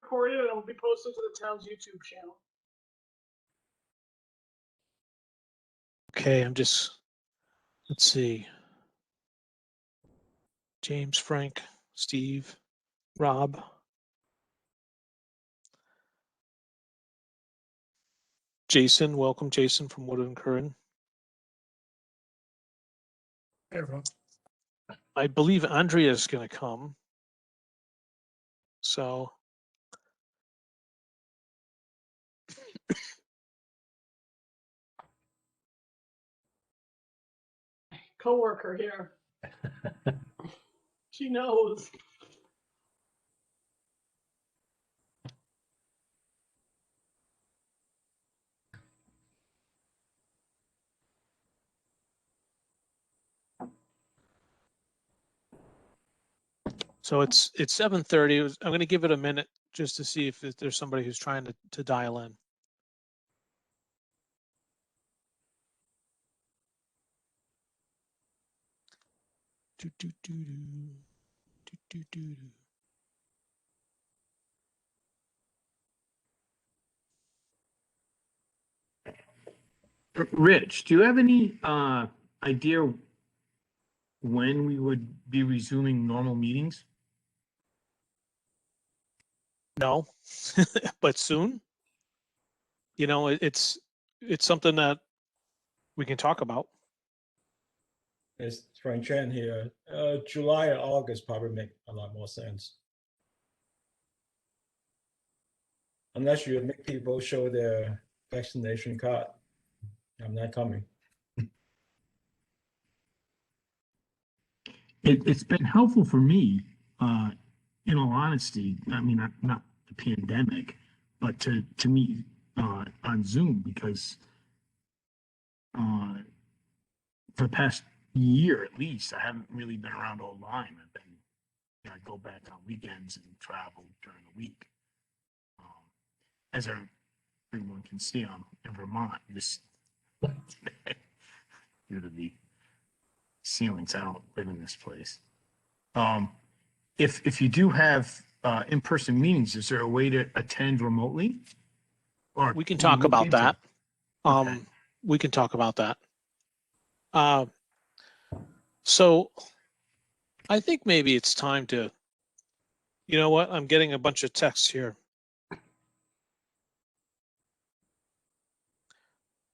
recorded and it will be posted to the town's YouTube channel. Okay, let's see. James, Frank, Steve, Rob. Jason, welcome, Jason from Wood and Curran. Hey, everyone. I believe Andrea is going to come. So. Coworker here. She knows. So it's 7:30. I'm going to give it a minute just to see if there's somebody who's trying to dial in. Rich, do you have any idea when we would be resuming normal meetings? No, but soon. You know, it's something that we can talk about. It's Frank Chen here. July or August probably make a lot more sense. Unless you make people show their vaccination card. I'm not coming. It's been helpful for me, in all honesty. I mean, not the pandemic, but to meet on Zoom, because for the past year at least, I haven't really been around online. I've been, I go back on weekends and travel during the week. As everyone can see, I'm in Vermont. This due to the ceilings, I don't live in this place. If you do have in-person meetings, is there a way to attend remotely? Or We can talk about that. Okay. We can talk about that. So I think maybe it's time to, you know what? I'm getting a bunch of texts here.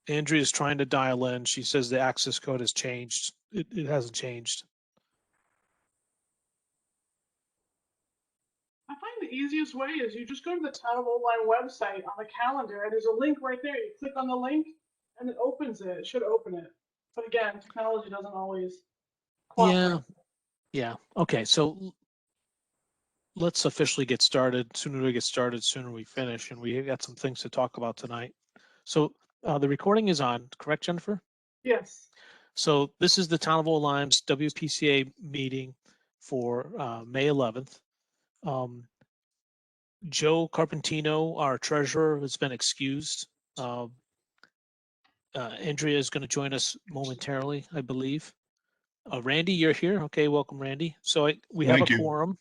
Andrea's trying to dial in. She says the access code has changed. It hasn't changed. I find the easiest way is you just go to the Town of Old Lyme website on the calendar, and there's a link right there. You click on the link, and it opens it. It should open it. But again, technology doesn't always cooperate. Yeah. Okay, so let's officially get started. Sooner we get started, sooner we finish, and we got some things to talk about tonight. So the recording is on, correct, Jennifer? Yes. So this is the Town of Old Lyme's WPCA meeting for May 11th. Joe Carpentino, our treasurer, has been excused. Andrea is going to join us momentarily, I believe. Randy, you're here. Okay, welcome, Randy. So we have a quorum.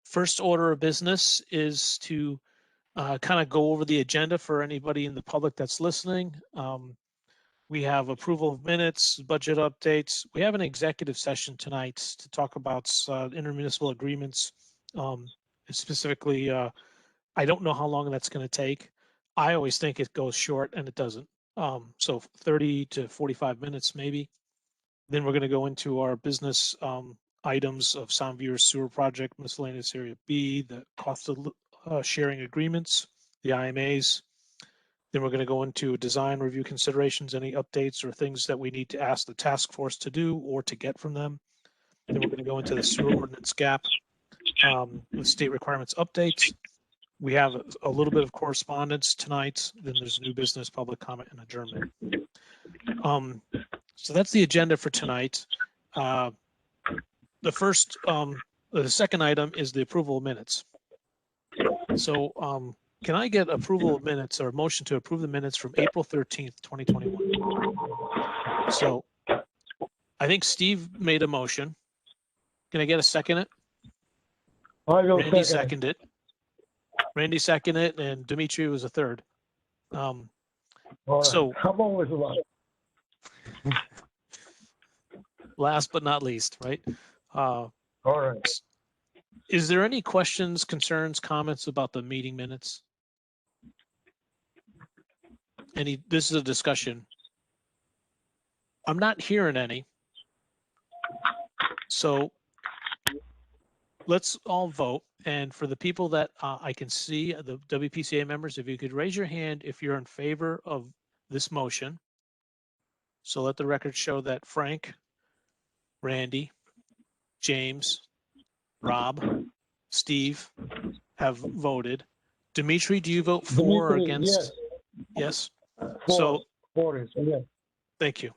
First order of business is to kind of go over the agenda for anybody in the public that's listening. We have approval of minutes, budget updates. We have an executive session tonight to talk about intermunicipal agreements. Specifically, I don't know how long that's going to take. I always think it goes short, and it doesn't. So 30 to 45 minutes maybe. Then we're going to go into our business items of Soundviewer Sewer Project, Miscellaneous Area B, the cost of sharing agreements, the IMAs. Then we're going to go into design review considerations, any updates or things that we need to ask the task force to do or to get from them. Then we're going to go into the sewer ordinance gap with state requirements updates. We have a little bit of correspondence tonight. Then there's new business, public comment, and adjournment. So that's the agenda for tonight. The second item is the approval of minutes. So can I get approval of minutes or a motion to approve the minutes from April 13th, 2021? So I think Steve made a motion. Can I get a second? I will Randy second seconded it. Randy seconded it, and Dimitri was a third. All right. So I'm always right. last but not least, right? All right. Is there any questions, concerns, comments about the meeting minutes? This is a discussion. I'm not hearing any. So let's all vote. And for the people that I can see, the WPCA members, if you could raise your hand if you're in favor of this motion. So let the record show that Frank, Randy, James, Rob, Steve have voted. Dimitri, do you vote for or Dimitri, against? Yes. For, So for it, yeah. thank you.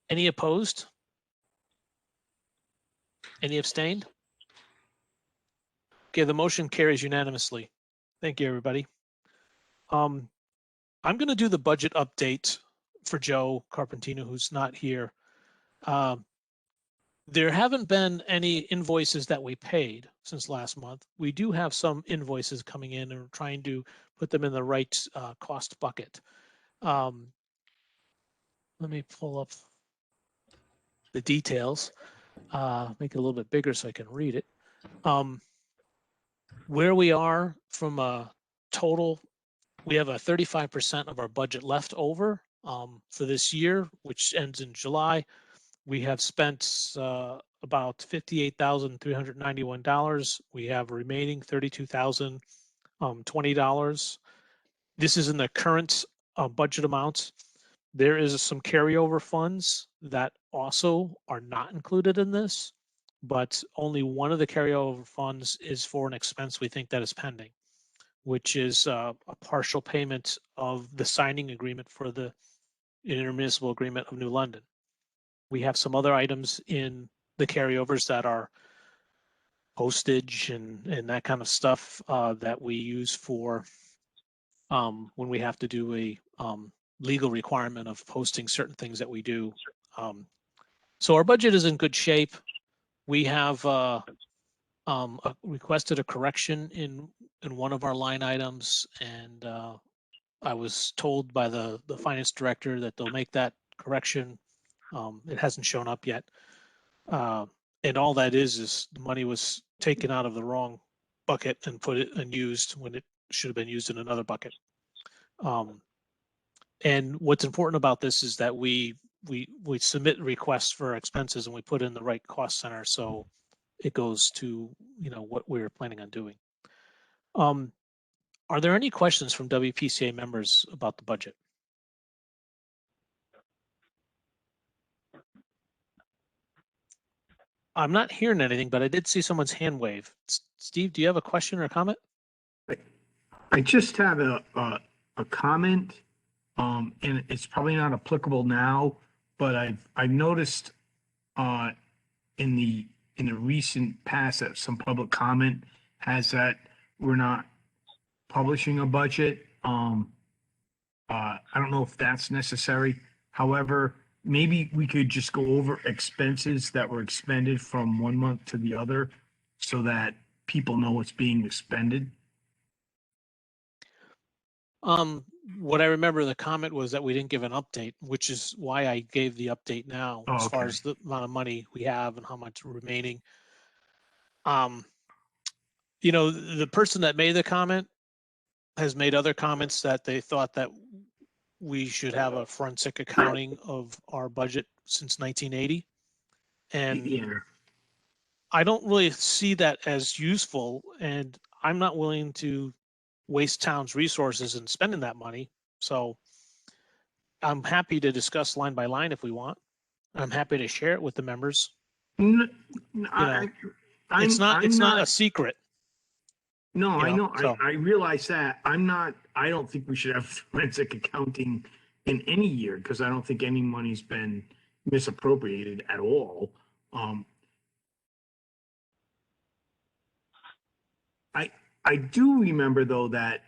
Any opposed? Any abstained? Okay, the motion carries unanimously. Thank you, everybody. I'm going to do the budget update for Joe Carpentino, who's not here. There haven't been any invoices that we paid since last month. We do have some invoices coming in, and we're trying to put them in the right cost bucket. Let me pull up the details, make it a little bit bigger so I can read it. Where we are from a total, we have a 35% of our budget left over for this year, which ends in July. We have spent about $58,391. We have remaining $32,020. This is in the current budget amounts. There is some carryover funds that also are not included in this, but only one of the carryover funds is for an expense we think that is pending, which is a partial payment of the signing agreement for the intermunicipal agreement of New London. We have some other items in the carryovers that are postage and that kind of stuff that we use for when we have to do a legal requirement of posting certain things that we do. So our budget is in good shape. We have requested a correction in one of our line items, and I was told by the finance director that they'll make that correction. It hasn't shown up yet. And all that is the money was taken out of the wrong bucket and put it and used when it should have been used in another bucket. And what's important about this is that we submit requests for expenses and we put in the right cost center, so it goes to what we're planning on doing. Are there any questions from WPCA members about the budget? I'm not hearing anything, but I did see someone's hand wave. Steve, do you have a question or a comment? I just have a comment, and it's probably not applicable now, but I've noticed in the recent past that some public comment has that we're not publishing a budget. I don't know if that's necessary. However, maybe we could just go over expenses that were expended from one month to the other so that people know what's being expended. What I remember the comment was that we didn't give an update, which is why I gave the update now as far as the amount of money we have and how much remaining. The person that made the comment has made other comments that they thought that we should have a forensic accounting of our budget since 1980. And Yeah. I don't really see that as useful, and I'm not willing to waste town's resources in spending that money. So I'm happy to discuss line by line if we want. I'm happy to share it with the members. It's not a secret. No, I know. So. I realize that. I don't think we should have forensic accounting in any year because I don't think any money's been misappropriated at all. I do remember though that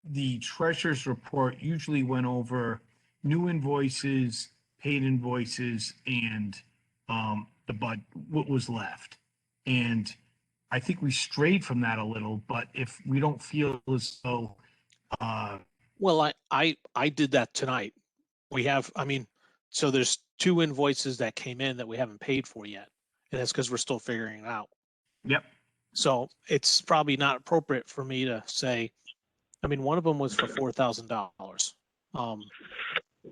the treasurer's report usually went over new invoices, paid invoices, and what was left. And I think we strayed from that a little, but if we don't feel as though, Well, I did that tonight. We have, I mean, so there's 2 invoices that came in that we haven't paid for yet. And that's because we're still figuring it out. yep, So it's probably not appropriate for me to say, I mean, one of them was for $4,000.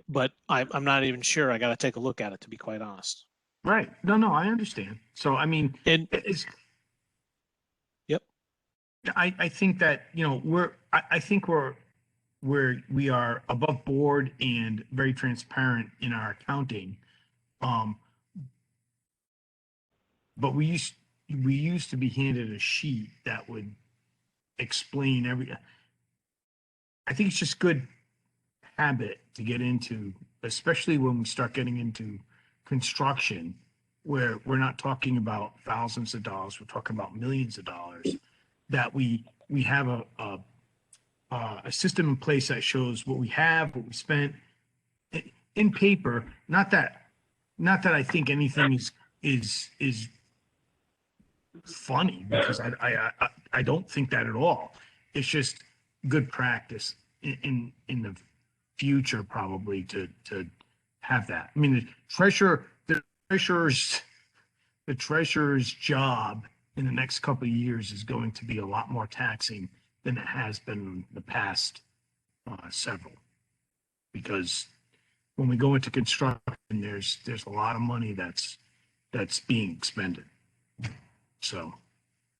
But I'm not even sure. I got to take a look at it, to be quite honest. right. No, I understand. So, I mean, And it's, yep. I think that, I think we are above board and very transparent in our accounting. But we used to be handed a sheet that would explain I think it's just good habit to get into, especially when we start getting into construction, where we're not talking about thousands of dollars, we're talking about millions of dollars, that we have a system in place that shows what we have, what we spent in paper. Not that I think anything is funny, because I don't think that at all. It's just good practice in the future, probably, to have that. I mean, the treasurer's job in the next couple of years is going to be a lot more taxing than it has been in the past several, because when we go into construction, there's a lot of money that's being expended. So,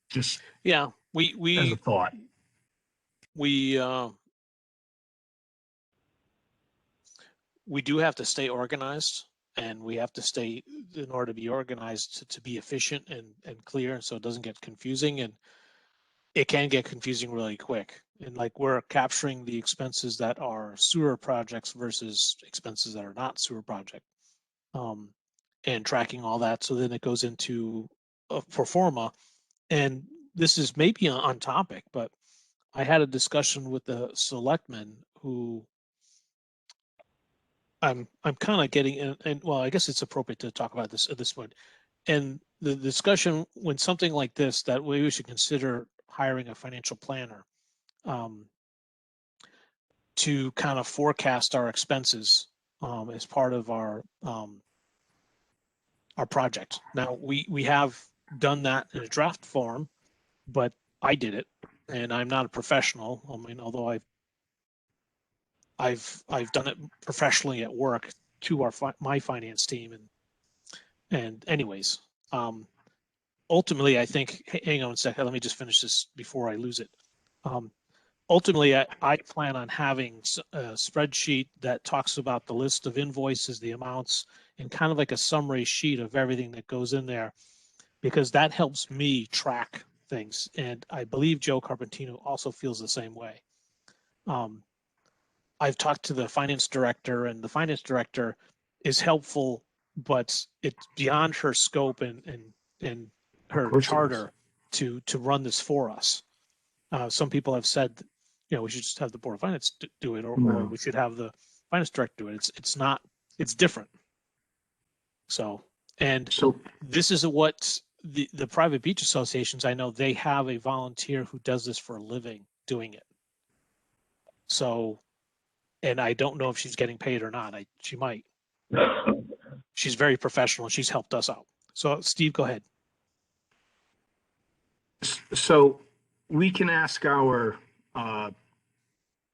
just Yeah, as a we thought. we do have to stay organized, and we have to stay, in order to be organized, to be efficient and clear, so it doesn't get confusing. And it can get confusing really quick. And like, we're capturing the expenses that are sewer projects versus expenses that are not sewer project, and tracking all that. So then it goes into a pro forma. And this is maybe on topic, but I had a discussion with the selectmen who I'm kind of getting in, and well, I guess it's appropriate to talk about this at this point. And the discussion, when something like this, that we should consider hiring a financial planner to kind of forecast our expenses as part of our project. Now, we have done that in a draft form, but I did it, and I'm not a professional. I mean, although I've done it professionally at work to my finance team, and anyways, ultimately, I think, hang on a second, let me just finish this before I lose it. Ultimately, I plan on having a spreadsheet that talks about the list of invoices, the amounts, and kind of like a summary sheet of everything that goes in there, because that helps me track things. And I believe Joe Carpentino also feels the same way. I've talked to the finance director, and the finance director is helpful, but it's beyond her scope and her charter to run this for us. Some people have said, we should just have the Board of Finance do it, or we should have the finance director do it. It's different. So this is what the private beach associations, I know they have a volunteer who does this for a living doing it. So, and I don't know if she's getting paid or not. She might. She's very professional, and she's helped us out. So, Steve, go ahead. So we can ask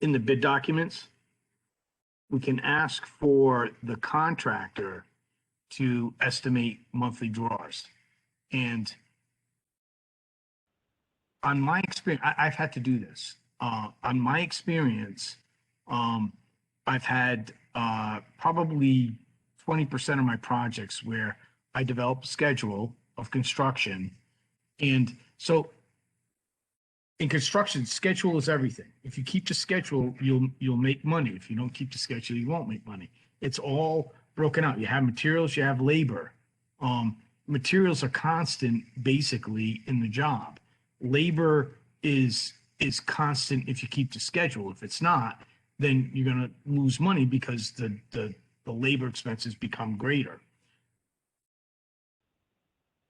in the bid documents, we can ask for the contractor to estimate monthly draws. And on my experience, I've had to do this. On my experience, I've had probably 20% of my projects where I develop a schedule of construction. And so in construction, schedule is everything. If you keep the schedule, you'll make money. If you don't keep the schedule, you won't make money. It's all broken out. You have materials, you have labor. Materials are constant basically in the job. Labor is constant if you keep the schedule. If it's not, then you're going to lose money because the labor expenses become greater.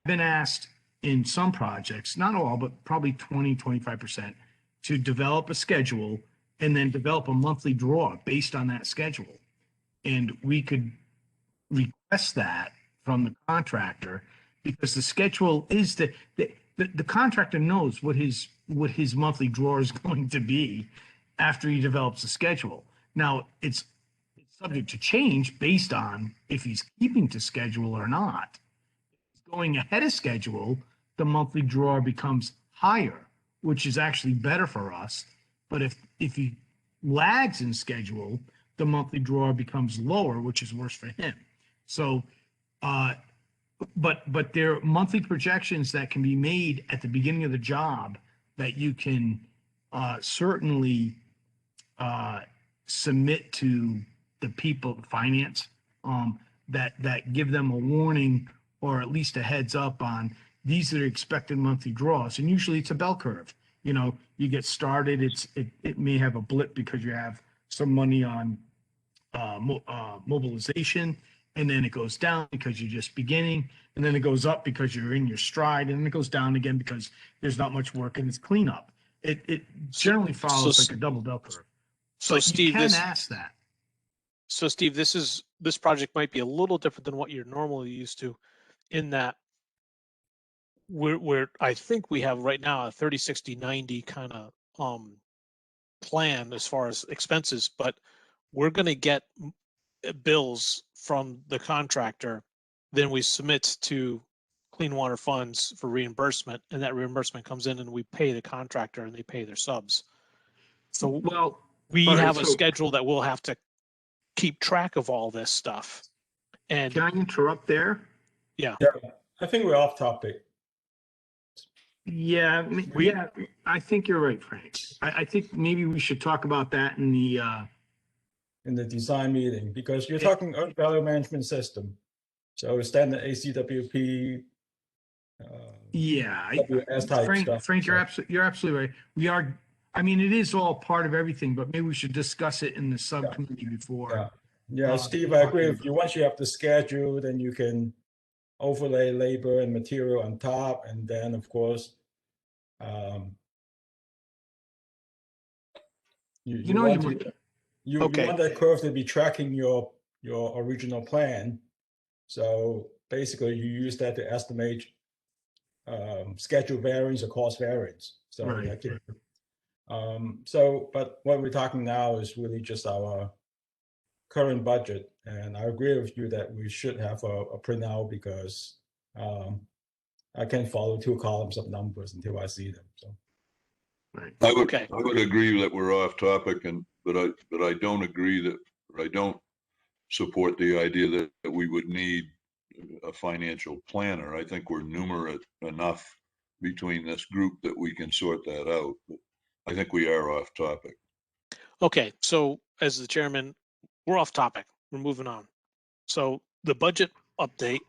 I've been asked in some projects, not all, but probably 20-25%, to develop a schedule and then develop a monthly draw based on that schedule. And we could request that from the contractor, because the schedule is the contractor knows what his monthly draw is going to be after he develops a schedule. Now, it's subject to change based on if he's keeping to schedule or not. Going ahead of schedule, the monthly draw becomes higher, which is actually better for us. But if he lags in schedule, the monthly draw becomes lower, which is worse for him. So, but there are monthly projections that can be made at the beginning of the job that you can certainly submit to the people, finance, that give them a warning or at least a heads up on these are the expected monthly draws. And usually it's a bell curve. You know, you get started, it may have a blip because you have some money on mobilization, and then it goes down because you're just beginning, and then it goes up because you're in your stride, and then it goes down again because there's not much work and it's cleanup. It generally follows like a double bell curve. So But Steve, you can ask that. So Steve, this project might be a little different than what you're normally used to, in that we're I think we have right now a 30, 60, 90 kind of plan as far as expenses, but we're going to get bills from the contractor, then we submit to Clean Water Funds for reimbursement, and that reimbursement comes in and we pay the contractor and they pay their subs. So Well, we all right, have a so- schedule that we'll have to keep track of all this stuff. And Can I interrupt there? Yeah, I think we're off topic. Yeah, yeah, I think you're right, Frank. I think maybe we should talk about that in the Design meeting, because you're Yeah. talking Earth Value Management System. So standard ACWP, yeah. WS type Frank, stuff. Frank, So, you're absolutely right. We are, I mean, it is all part of everything, but maybe we should discuss it in the subcommittee before. Yeah. Yeah, Uh, Steve, I agree talking with you. Once you have the schedule, then you can overlay labor and material on top, and then of course, You know, want you- to- you Okay. want that curve to be tracking your original plan. So basically, you use that to estimate schedule variance or cost variance. So Right. that can, but what we're talking now is really just our current budget, and I agree with you that we should have a printout, because I can't follow two columns of numbers until I see them. So right. Okay. I would agree that we're off topic, but I don't agree that, or I don't support the idea that we would need a financial planner. I think we're numerate enough between this group that we can sort that out. But I think we are off topic. Okay, so as the chairman, we're off topic. We're moving on. So the budget update,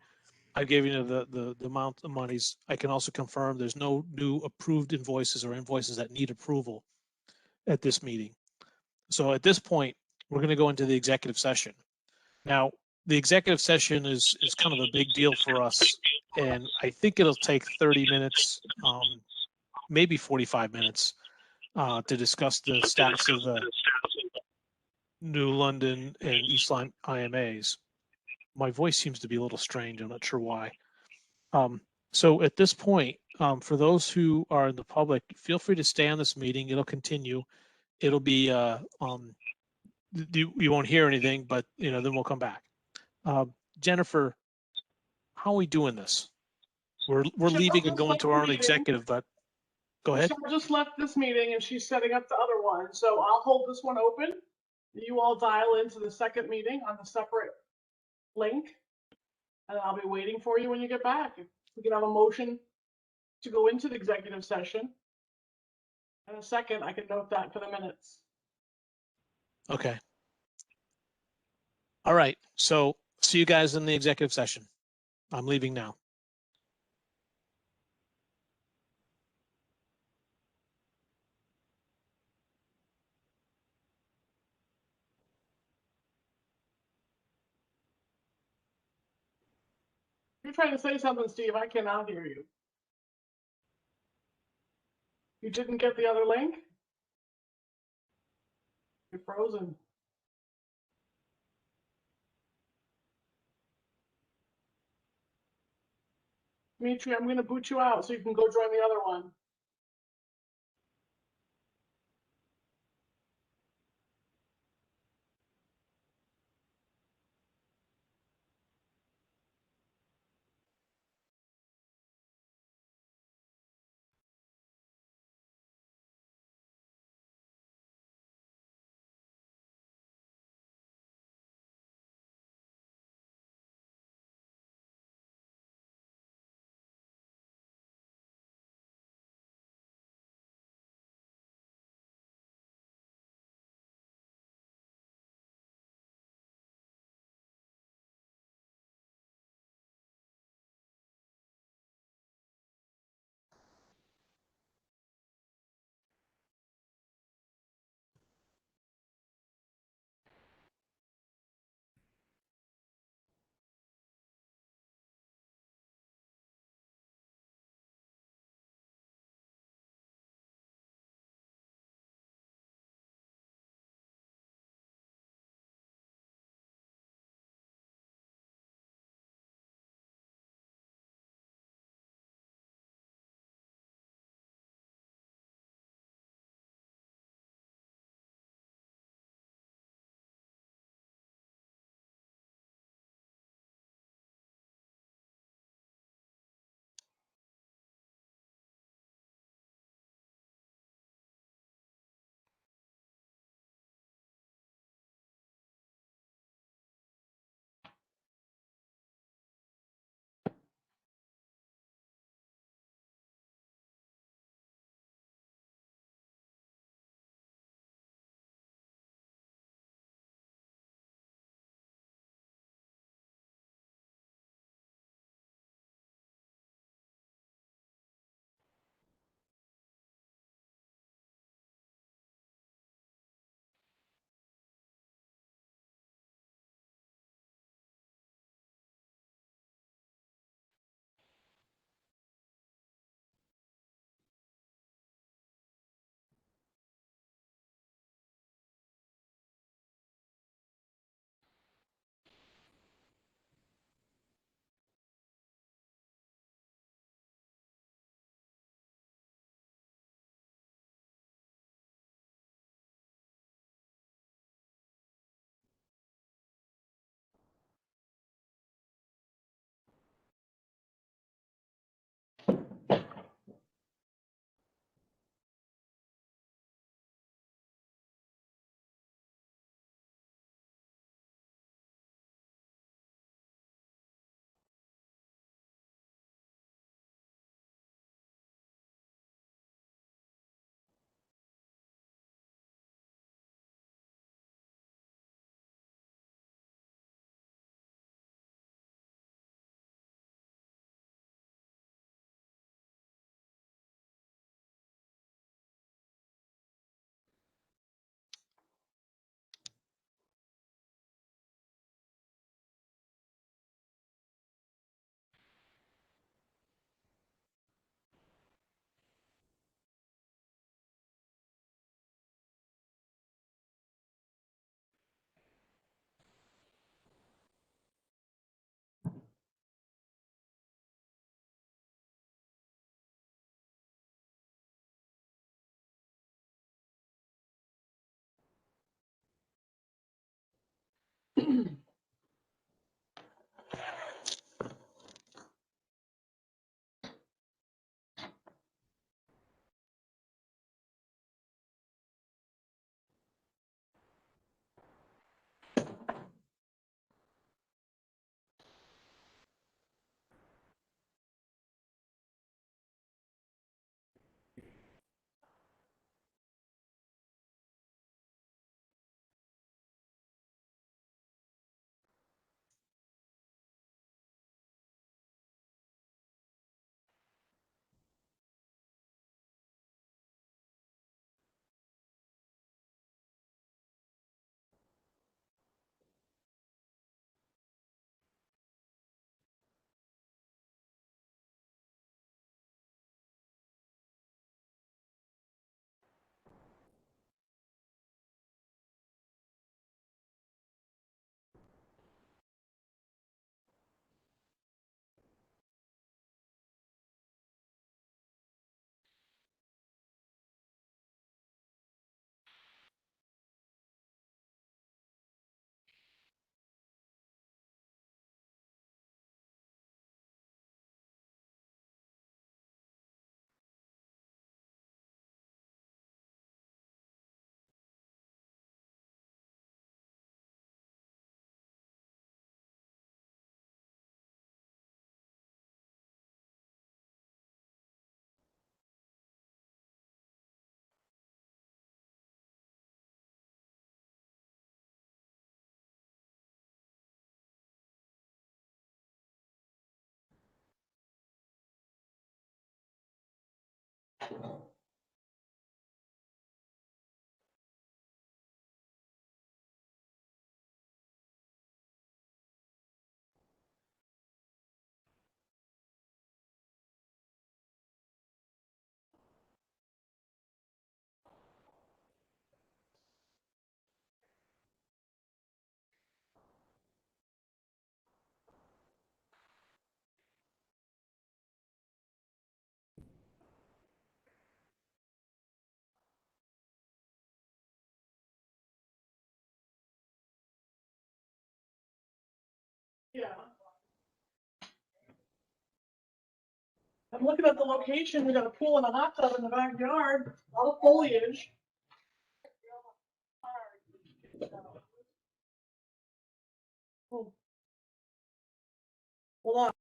I gave you the amount of monies. I can also confirm there's no new approved invoices or invoices that need approval at this meeting. So at this point, we're going to go into the executive session. Now, the executive session is kind of a big deal for us, and I think it'll take 30 minutes, maybe 45 minutes, to discuss the status of the New London and East Line IMAs. My voice seems to be a little strange. I'm not sure why. So at this point, for those who are in the public, feel free to stay on this meeting. It'll continue. It'll be, you won't hear anything, but then we'll come back. Jennifer, how are we doing this? We're leaving and going to our own executive, but go ahead. Michelle just left this meeting and she's setting up the other one. So I'll hold this one open. You all dial into the second meeting on the separate link. And I'll be waiting for you when you get back. If we can have a motion to go into the executive session. And a second, I can note that for the minutes. Okay. All right. So see you guys in the executive session. I'm leaving now. You're trying to say something, Steve. I cannot hear you. You didn't get the other link? You're frozen. Dimitri, I'm going to boot you out so you can go join the other one. Yeah. I'm looking at the location. We got a pool and a hot tub in the backyard. A lot of foliage. Oh. Hold on.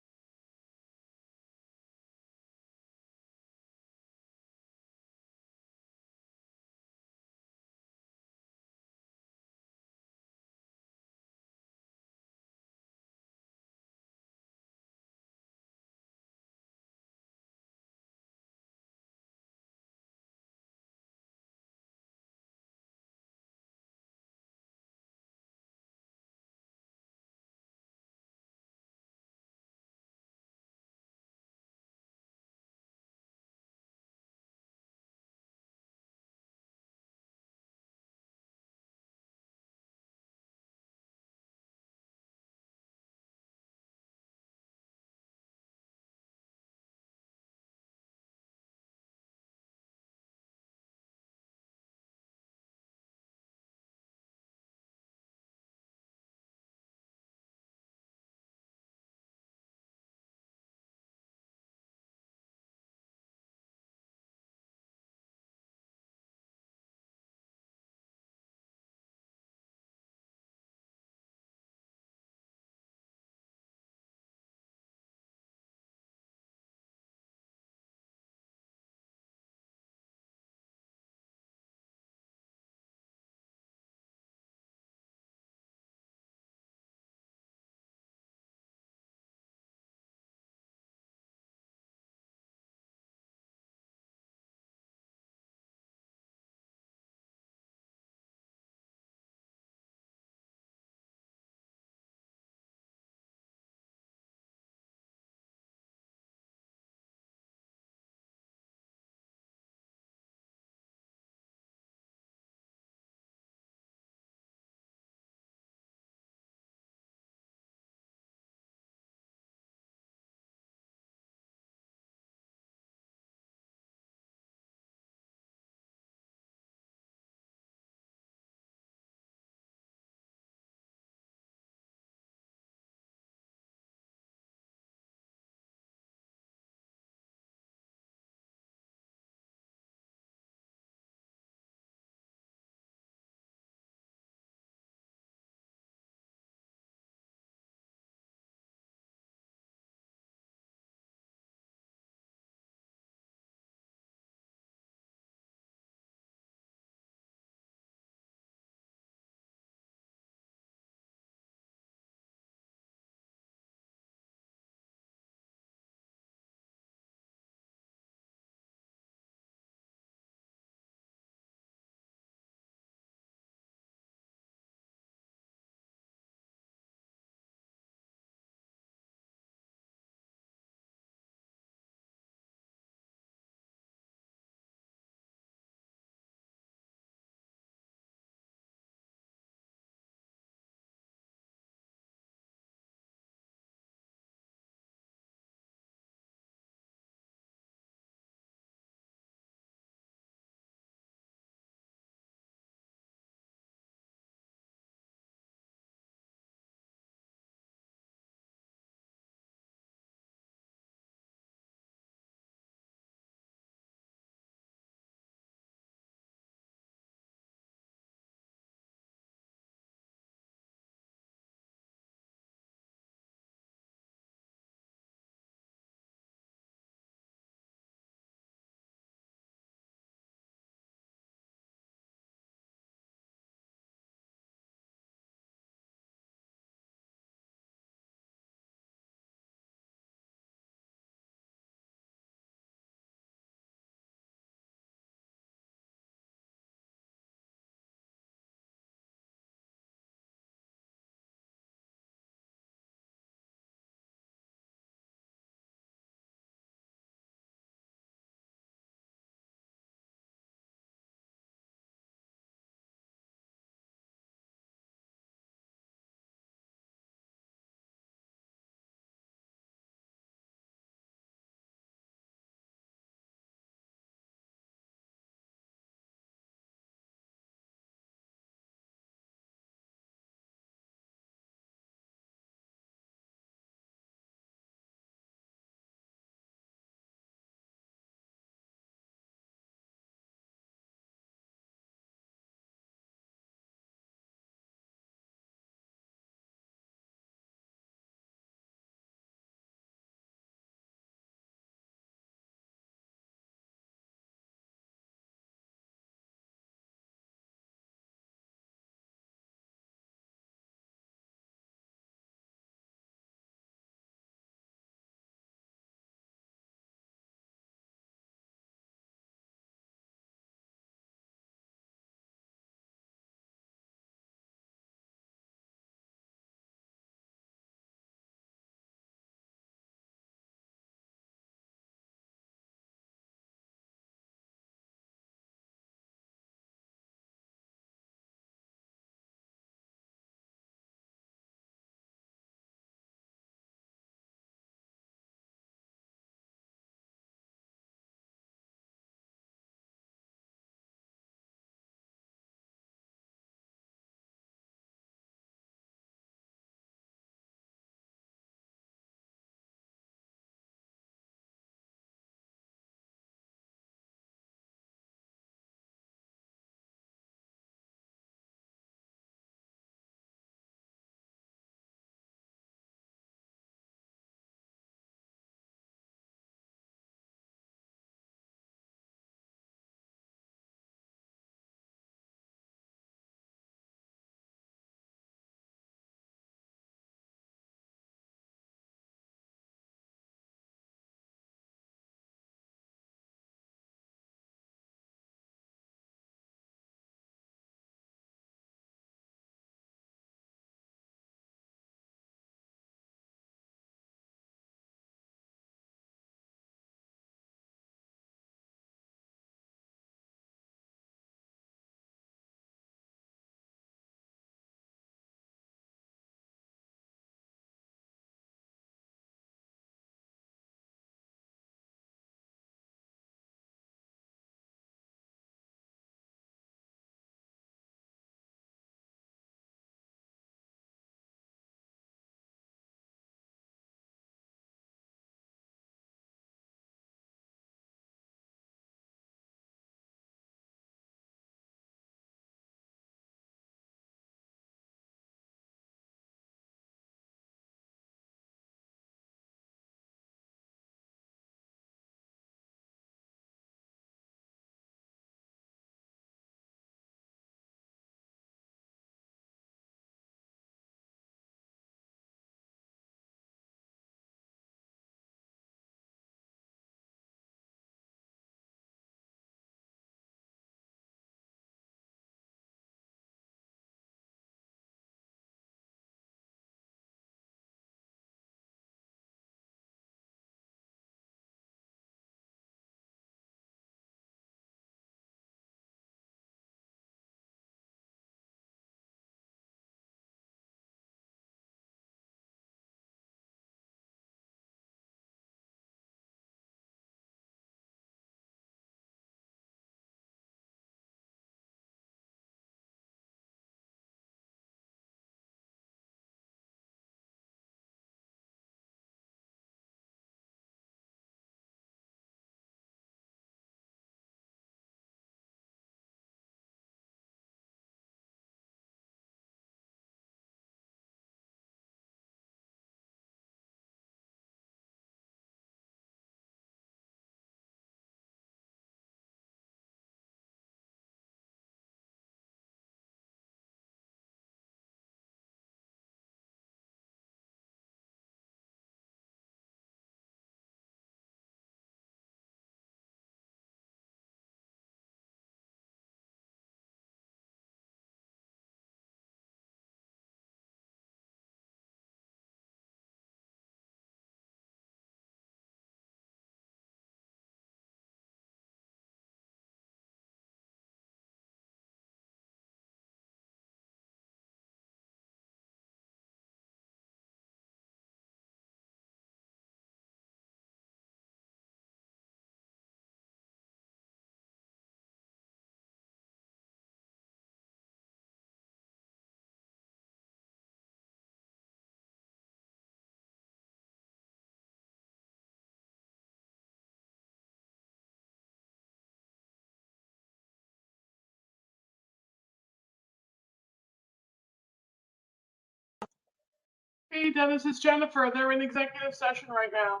Hey, Dennis, it's Jennifer. They're in executive session right now.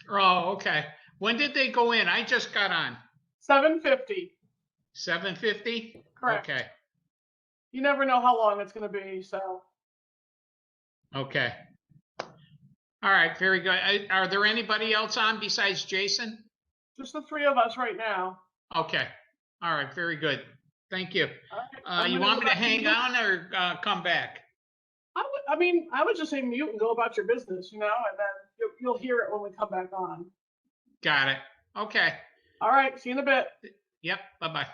Oh, okay. When did they go in? I just got on. 7:50. 7:50? Correct. Okay, You never know how long it's going to be, so. okay. All right, very good. Are there anybody else on besides Jason? Just the three of us right now. Okay, all right, very good. Thank you. All right, I'm You gonna want go me to back hang mute. on or come back? I would just say mute and go about your business, and then you'll hear it when we come back on. Got it. Okay. All right, see you in a bit. Yep, bye-bye.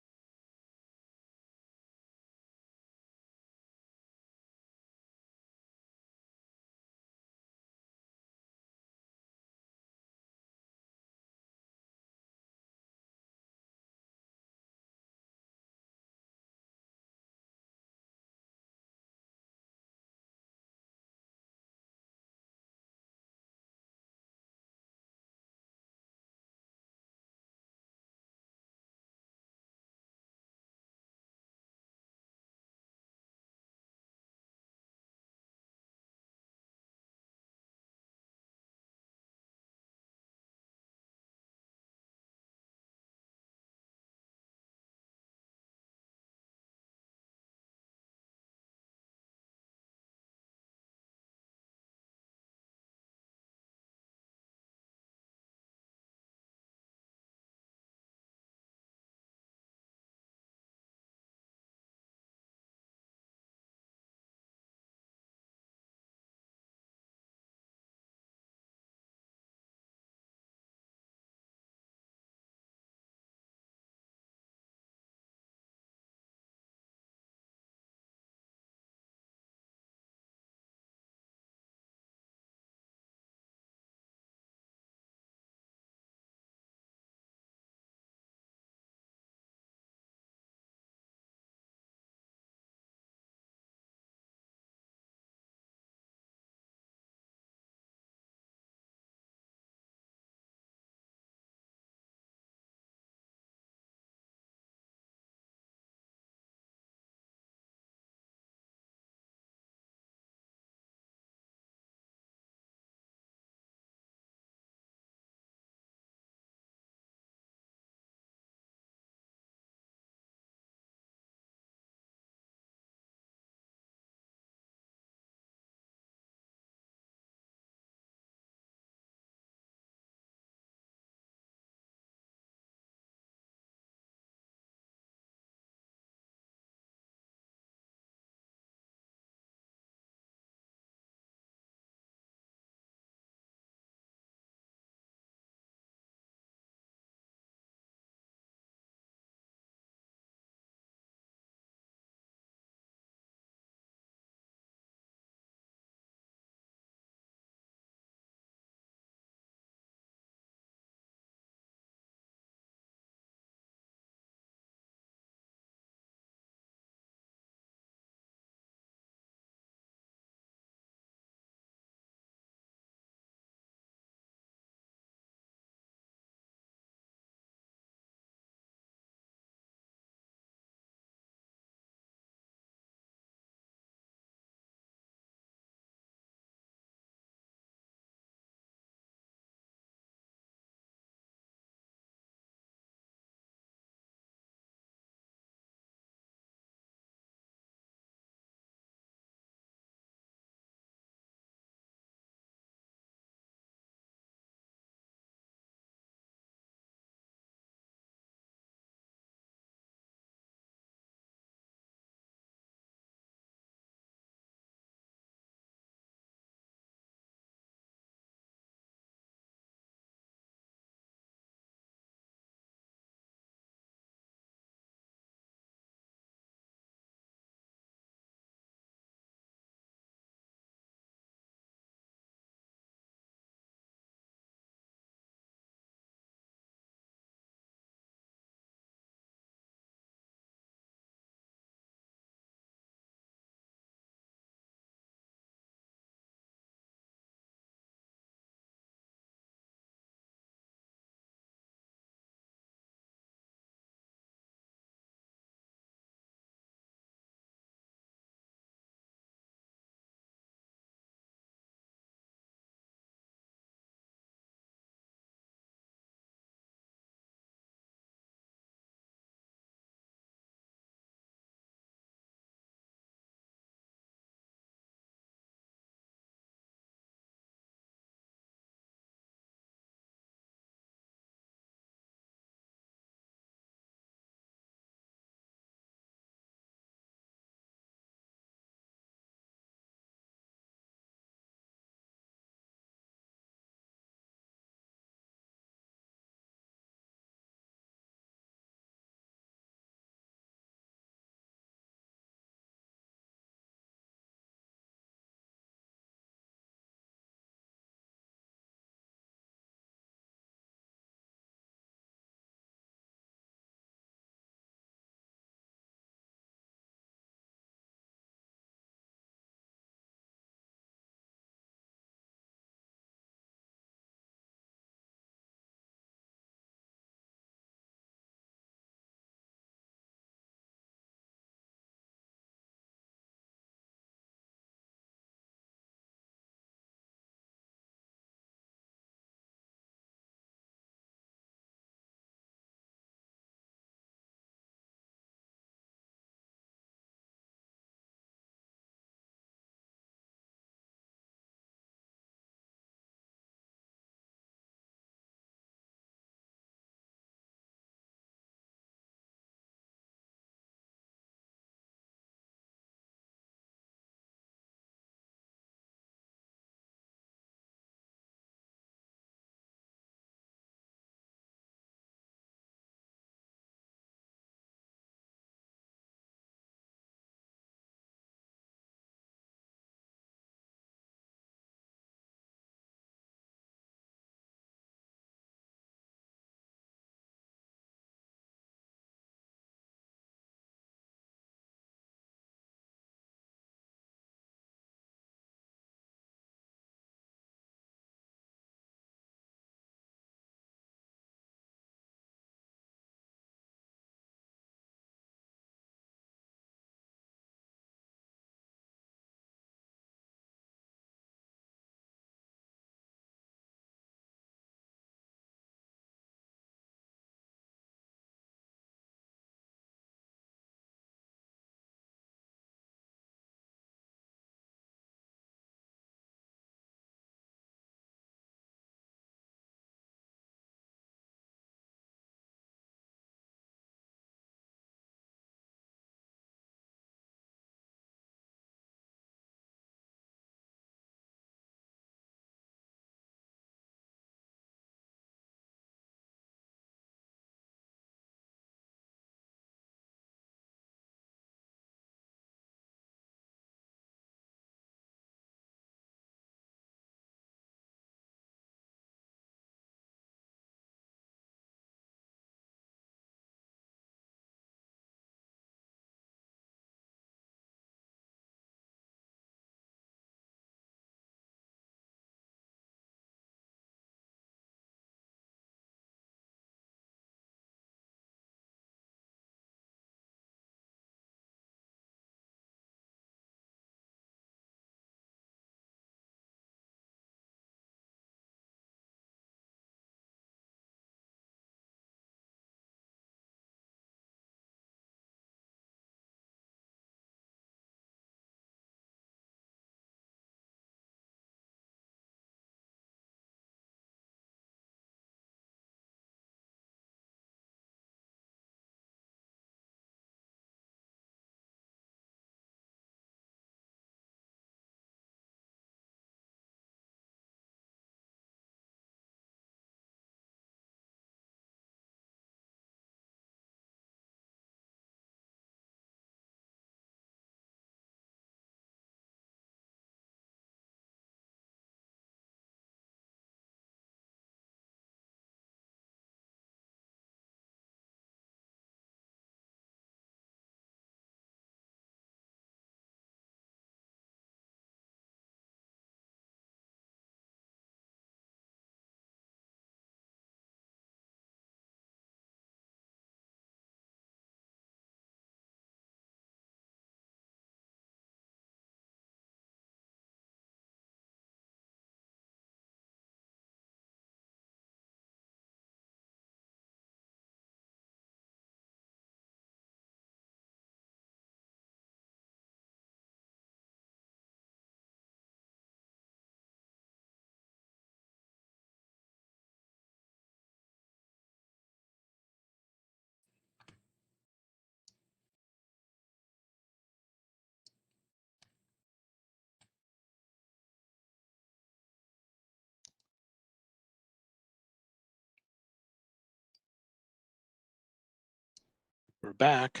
We're back.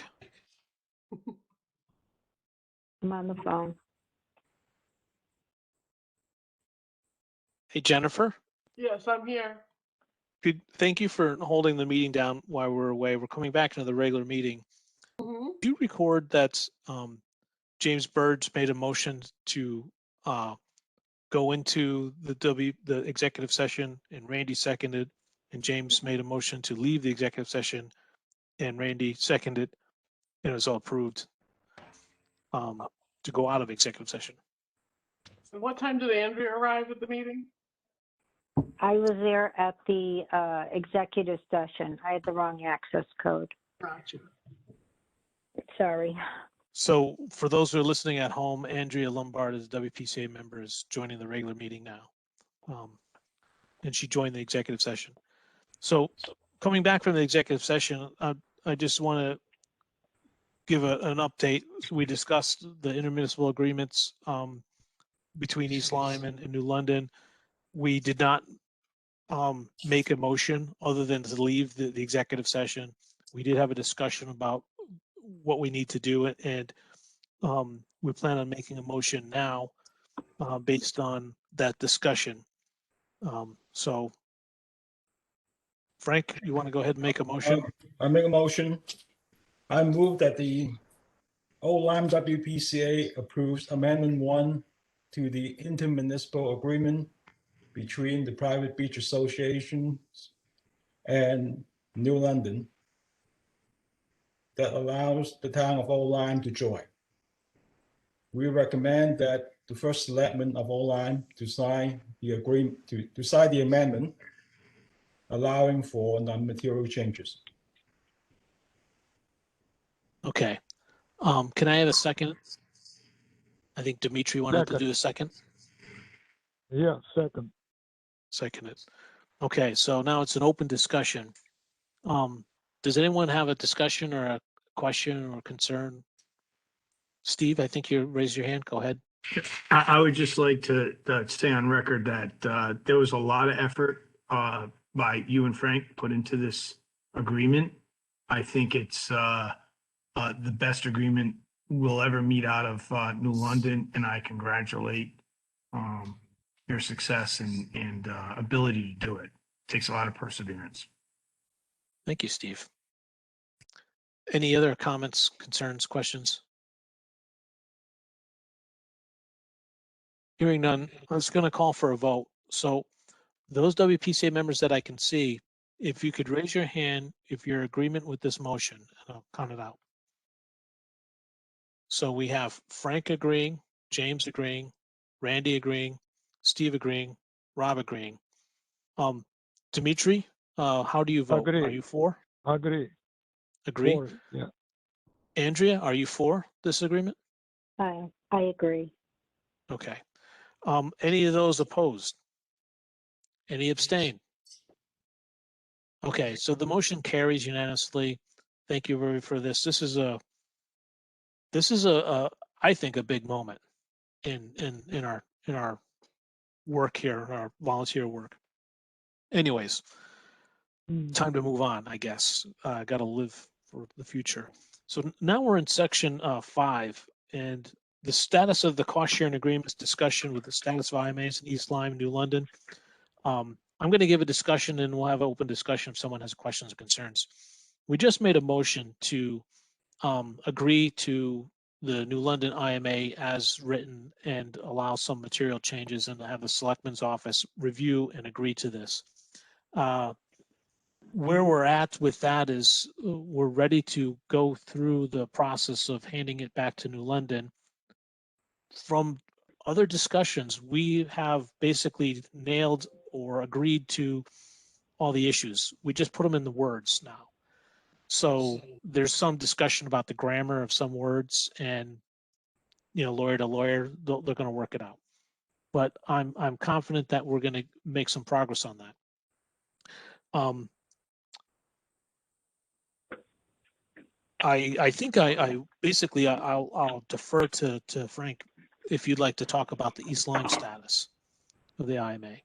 I'm on the phone. Hey, Jennifer, Yes, I'm here. thank you for holding the meeting down while we're away. We're coming back into the regular meeting. Mhm. Do you record that James Bird's made a motion to go into the executive session, and Randy seconded, and James made a motion to leave the executive session, and Randy seconded, and it was all approved to go out of executive session. And what time did Andrea arrive at the meeting? I was there at the executive session. I had the wrong access code. Gotcha. Sorry. So for those who are listening at home, Andrea Lombard is a WPCA member, is joining the regular meeting now. And she joined the executive session. So coming back from the executive session, I just want to give an update. We discussed the intermunicipal agreements between East Lyme and New London. We did not make a motion other than to leave the executive session. We did have a discussion about what we need to do, and we plan on making a motion now based on that discussion. So Frank, you want to go ahead and make a motion? I make a motion. I move that the Lyme WPCA approves Amendment 1 to the intermunicipal agreement between the Private Beach Association and New London that allows the town of Lyme to join. We recommend that the first selectman of Lyme to sign the agreement, to sign the amendment, allowing for non-material changes. Okay. Can I have a second? I think Dimitri wanted to Second. do a second. Yeah, second. Second it. Okay, so now it's an open discussion. Does anyone have a discussion or a question or concern? Steve, I think you raised your hand. Go ahead. I would just like to stay on record that there was a lot of effort by you and Frank put into this agreement. I think it's the best agreement we'll ever meet out of New London, and I congratulate your success and ability to do it. Takes a lot of perseverance. Thank you, Steve. Any other comments, concerns, questions? Hearing none, I was going to call for a vote. So those WPCA members that I can see, if you could raise your hand if you're in agreement with this motion, and I'll count it out. So we have Frank agreeing, James agreeing, Randy agreeing, Steve agreeing, Rob agreeing. Dimitri, how do you vote? Agree. Are you for? Agree. Agree? For it, yeah. Andrea, are you for this agreement? I agree. Okay. Any of those opposed? Any abstain? Okay, so the motion carries unanimously. Thank you very for this. This is a I think a big moment in our work here, our volunteer work. Anyways, time to move on, I guess. Got to live for the future. So now we're in section 5, and the status of the cost sharing agreements discussion with the status of IMAs in East Lyme, New London. I'm going to give a discussion, and we'll have an open discussion if someone has questions or concerns. We just made a motion to agree to the New London IMA as written and allow some material changes, and have the Selectman's Office review and agree to this. Where we're at with that is we're ready to go through the process of handing it back to New London. From other discussions, we have basically nailed or agreed to all the issues. We just put them in the words now. So there's some discussion about the grammar of some words, and lawyer to lawyer, they're going to work it out. But I'm confident that we're going to make some progress on that. I think I basically I'll defer to Frank if you'd like to talk about the East Lyme status of the IMA.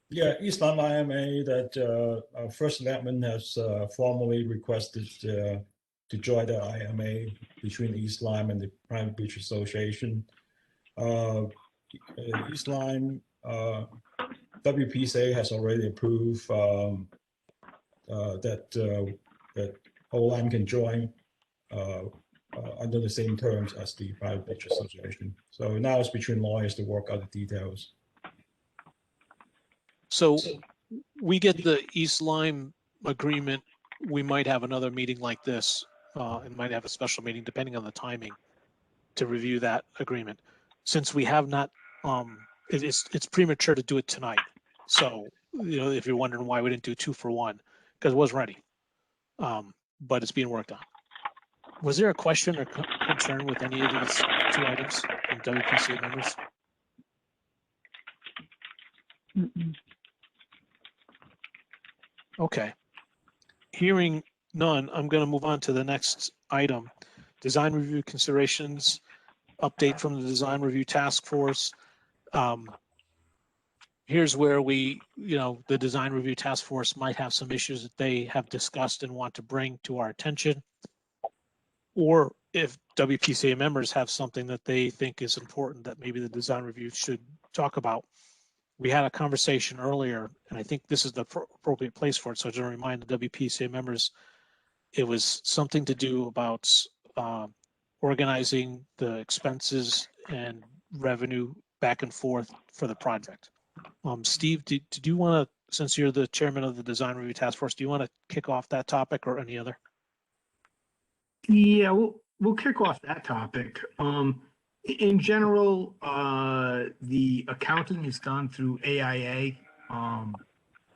Yeah, East Lyme IMA that our first selectman has formally requested to join the IMA between East Lyme and the Private Beach Association. East Lyme, WPCA has already approved that Lyme can join under the same terms as the Private Beach Association. So now it's between lawyers to work out the details. So we get the East Lyme agreement. We might have another meeting like this, and might have a special meeting depending on the timing to review that agreement. Since we have not, it's premature to do it tonight. So, you know, if you're wondering why we didn't do 2 for 1, because it wasn't ready. But it's being worked on. Was there a question or concern with any of these 2 items from WPCA members? Mm-mm. Okay. Hearing none, I'm going to move on to the next item. Design review considerations, update from the design review task force. Here's where we, you know, the design review task force might have some issues that they have discussed and want to bring to our attention. Or if WPCA members have something that they think is important that maybe the design review should talk about. We had a conversation earlier, and I think this is the appropriate place for it. So to remind the WPCA members, it was something to do about organizing the expenses and revenue back and forth for the project. Steve, did you want to, since you're the chairman of the design review task force, do you want to kick off that topic or any other? Yeah, we'll kick off that topic. In general, the accounting is done through AIA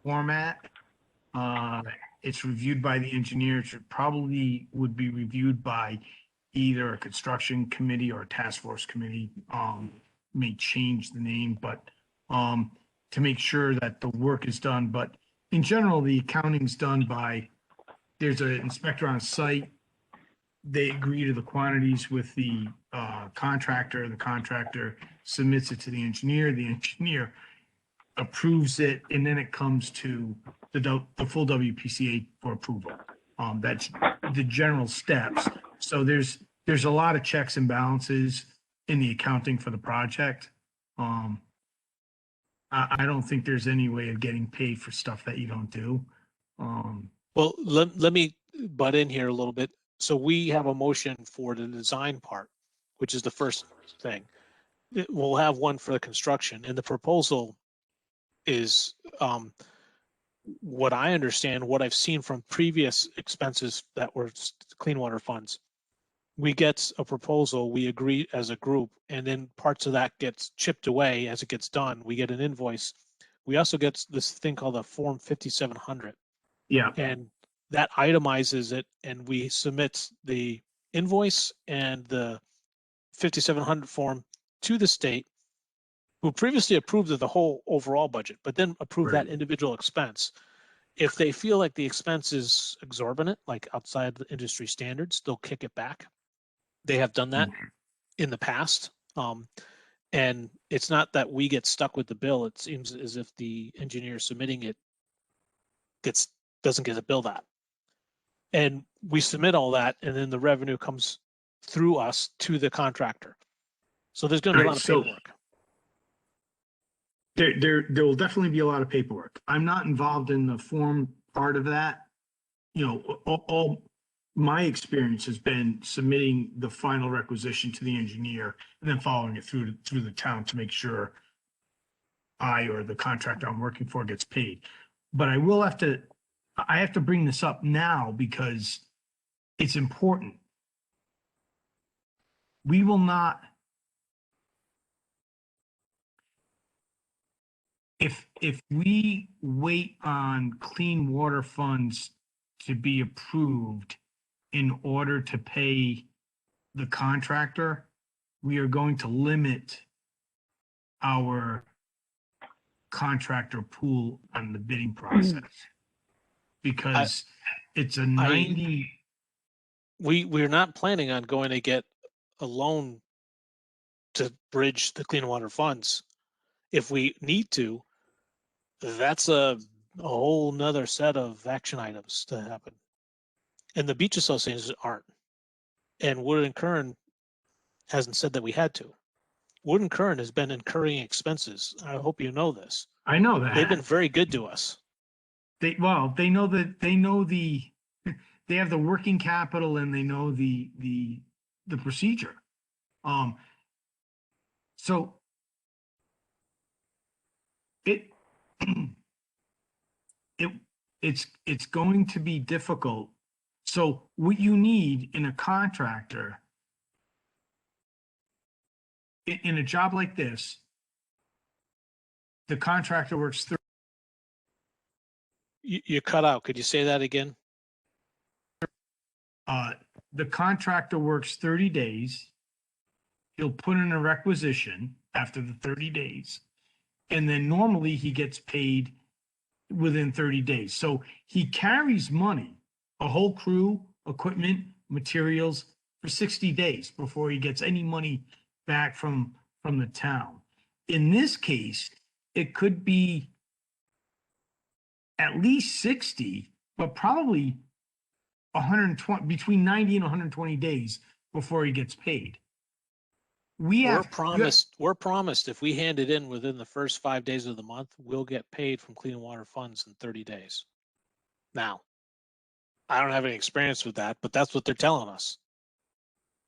format. It's reviewed by the engineers. It probably would be reviewed by either a construction committee or a task force committee. May change the name, but to make sure that the work is done. But in general, the accounting's done by, there's an inspector on site. They agree to the quantities with the contractor. The contractor submits it to the engineer approves it, and then it comes to the full WPCA for approval. That's the general steps. So there's a lot of checks and balances in the accounting for the project. I don't think there's any way of getting paid for stuff that you don't do. Well, let me butt in here a little bit. So we have a motion for the design part, which is the first thing. We'll have one for the construction, and the proposal is what I understand, what I've seen from previous expenses that were clean water funds. We get a proposal, we agree as a group, and then parts of that gets chipped away as it gets done. We get an invoice. We also get this thing called a Form 5700. Yeah. And that itemizes it, and we submit the invoice and the 5700 form to the state, who previously approved of the whole overall budget, but then approved that individual expense. If they feel like the expense is exorbitant, like outside the industry standards, they'll kick it back. They have done that in the past. And it's not that we get stuck with the bill. It seems as if the engineer submitting it doesn't get a bill that. And we submit all that, and then the revenue comes through us to the contractor. So there's going to be a lot of paperwork. There will definitely be a lot of paperwork. I'm not involved in the form part of that. You know, all my experience has been submitting the final requisition to the engineer and then following it through the town to make sure I or the contractor I'm working for gets paid. But I have to bring this up now because it's important. We will not, if we wait on clean water funds to be approved in order to pay the contractor, we are going to limit our contractor pool on the bidding process. Because it's a 90. We're not planning on going to get a loan to bridge the clean water funds. If we need to, that's a whole nother set of action items to happen. and the beach associations aren't. And Wood and Kern hasn't said that we had to. Wood and Kern has been incurring expenses. I hope you know this. I know that. They've been very good to us. They know they have the working capital and they know the procedure. So it's going to be difficult. So what you need in a contractor in a job like this, the contractor works through. You cut out. Could you say that again? The contractor works 30 days. He'll put in a requisition after the 30 days. And then normally he gets paid within 30 days. So he carries money, a whole crew, equipment, materials for 60 days before he gets any money back from the town. In this case, it could be at least 60, but probably 120, between 90 and 120 days before he gets paid. We're promised if we hand it in within the first 5 days of the month, we'll get paid from clean water funds in 30 days. Now, I don't have any experience with that, but that's what they're telling us.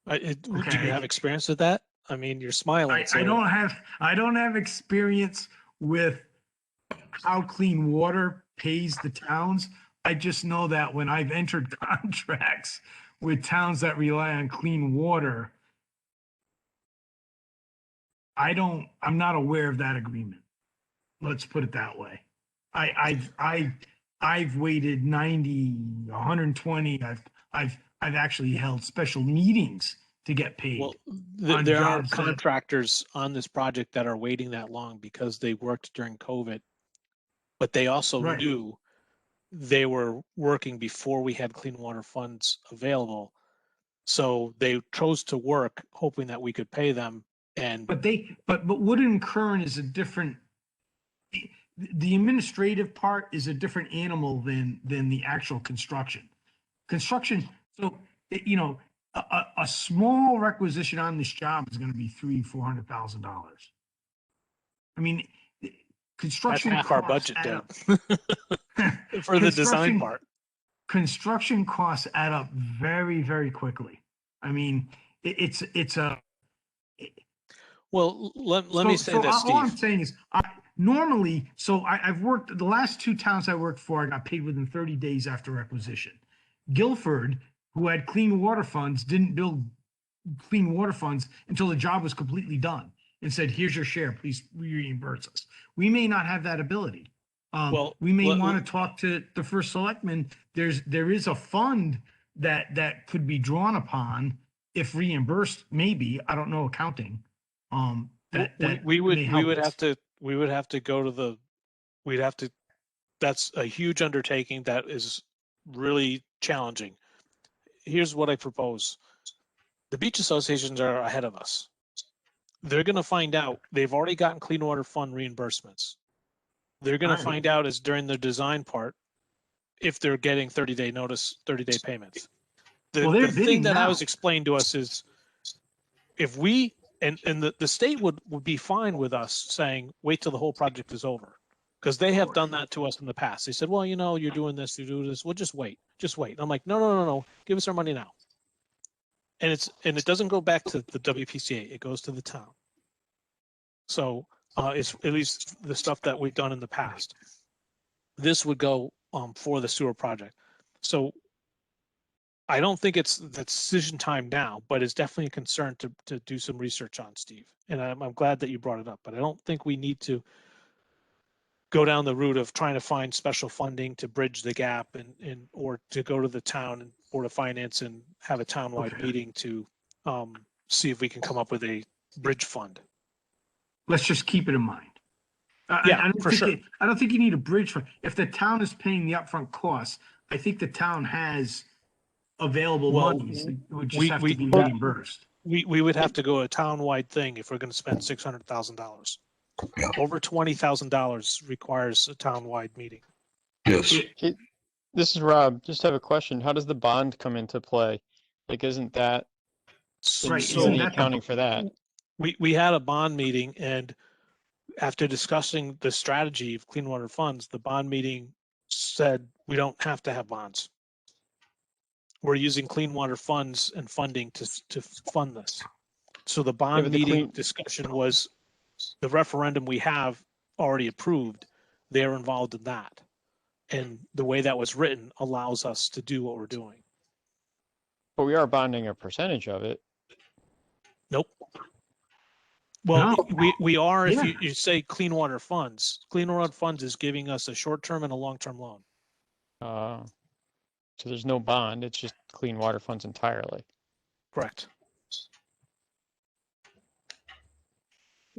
Do you have experience with that? I mean, you're smiling. I don't have experience with how clean water pays the towns. I just know that when I've entered contracts with towns that rely on clean water, I'm not aware of that agreement. Let's put it that way. I've waited 90, 120. I've actually held special meetings to get paid. Well, there are contractors on this project that are waiting that long because they worked during COVID, but they also knew they were working before we had clean water funds available. So they chose to work hoping that we could pay them. But Wood and Kern is a different, the administrative part is a different animal than the actual construction. So, a small requisition on this job is going to be $300,000-$400,000. I mean, construction. That's half our budget, Deb. For the design part. Construction costs add up very, very quickly. I mean, it's a. Well, let me say this, Steve. All I'm saying is, I've worked, the last two towns I worked for, I got paid within 30 days after requisition. Guilford, who had clean water funds, didn't build clean water funds until the job was completely done and said, here's your share, please reimburse us. We may not have that ability. We may want to talk to the first selectman. There is a fund that could be drawn upon if reimbursed, maybe, I don't know, accounting. We would have to go to that's a huge undertaking that is really challenging. Here's what I propose. The beach associations are ahead of us. They're going to find out they've already gotten clean water fund reimbursements. They're going to find out is during the design part if they're getting 30-day notice, 30-day payments. The thing that I was explained to us is if we and the state would be fine with us saying, wait till the whole project is over. Because they have done that to us in the past. They said, well, you're doing this, you do this. We'll just wait. And I'm like, no. Give us our money now. And it doesn't go back to the WPCA. It goes to the town. So it's at least the stuff that we've done in the past. This would go for the sewer project. So I don't think it's the decision time now, but it's definitely a concern to do some research on, Steve. And I'm glad that you brought it up, but I don't think we need to go down the route of trying to find special funding to bridge the gap or to go to the town and Board of Finance and have a townwide meeting to see if we can come up with a bridge fund. Let's just keep it in mind. I don't think you need a bridge fund. If the town is paying the upfront costs, I think the town has available monies. It would just have to be reimbursed. We would have to go a townwide thing if we're going to spend $600,000. Over $20,000 requires a townwide meeting. Yes. This is Rob. Just have a question. How does the bond come into play? Like, isn't that, Right, So isn't the that the- accounting for that? we had a bond meeting, and after discussing the strategy of clean water funds, the bond meeting said we don't have to have bonds. We're using clean water funds and funding to fund this. So the bond but the meeting clean- discussion was the referendum we have already approved. They're involved in that. And the way that was written allows us to do what we're doing. But we are bonding a percentage of it. Nope. Well, No. we are, if Yeah. you say clean water funds. Clean water funds is giving us a short-term and a long-term loan. So there's no bond. It's just clean water funds entirely. Correct.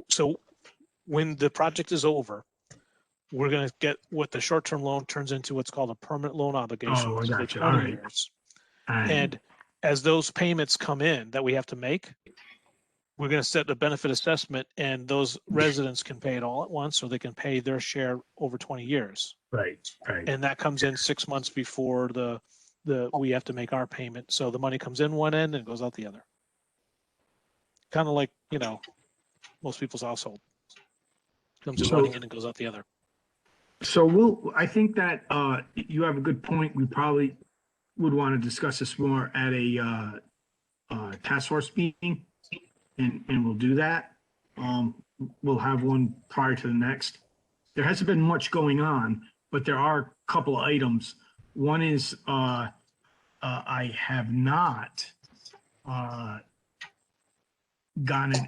So when the project is over, we're going to get what the short-term loan turns into what's called a permanent loan obligation Oh, I for gotcha. 20 All right. years. And And as those payments come in that we have to make, we're going to set a benefit assessment, and those residents can pay it all at once, or they can pay their share over 20 years. right. And that comes in 6 months before we have to make our payment. So the money comes in one end and goes out the other. Kind of like, most people's household. Comes in So- one end and goes out the other. So I think that you have a good point. We probably would want to discuss this more at a task force meeting, and we'll do that. We'll have one prior to the next. There hasn't been much going on, but there are a couple of items. One is I have not gotten.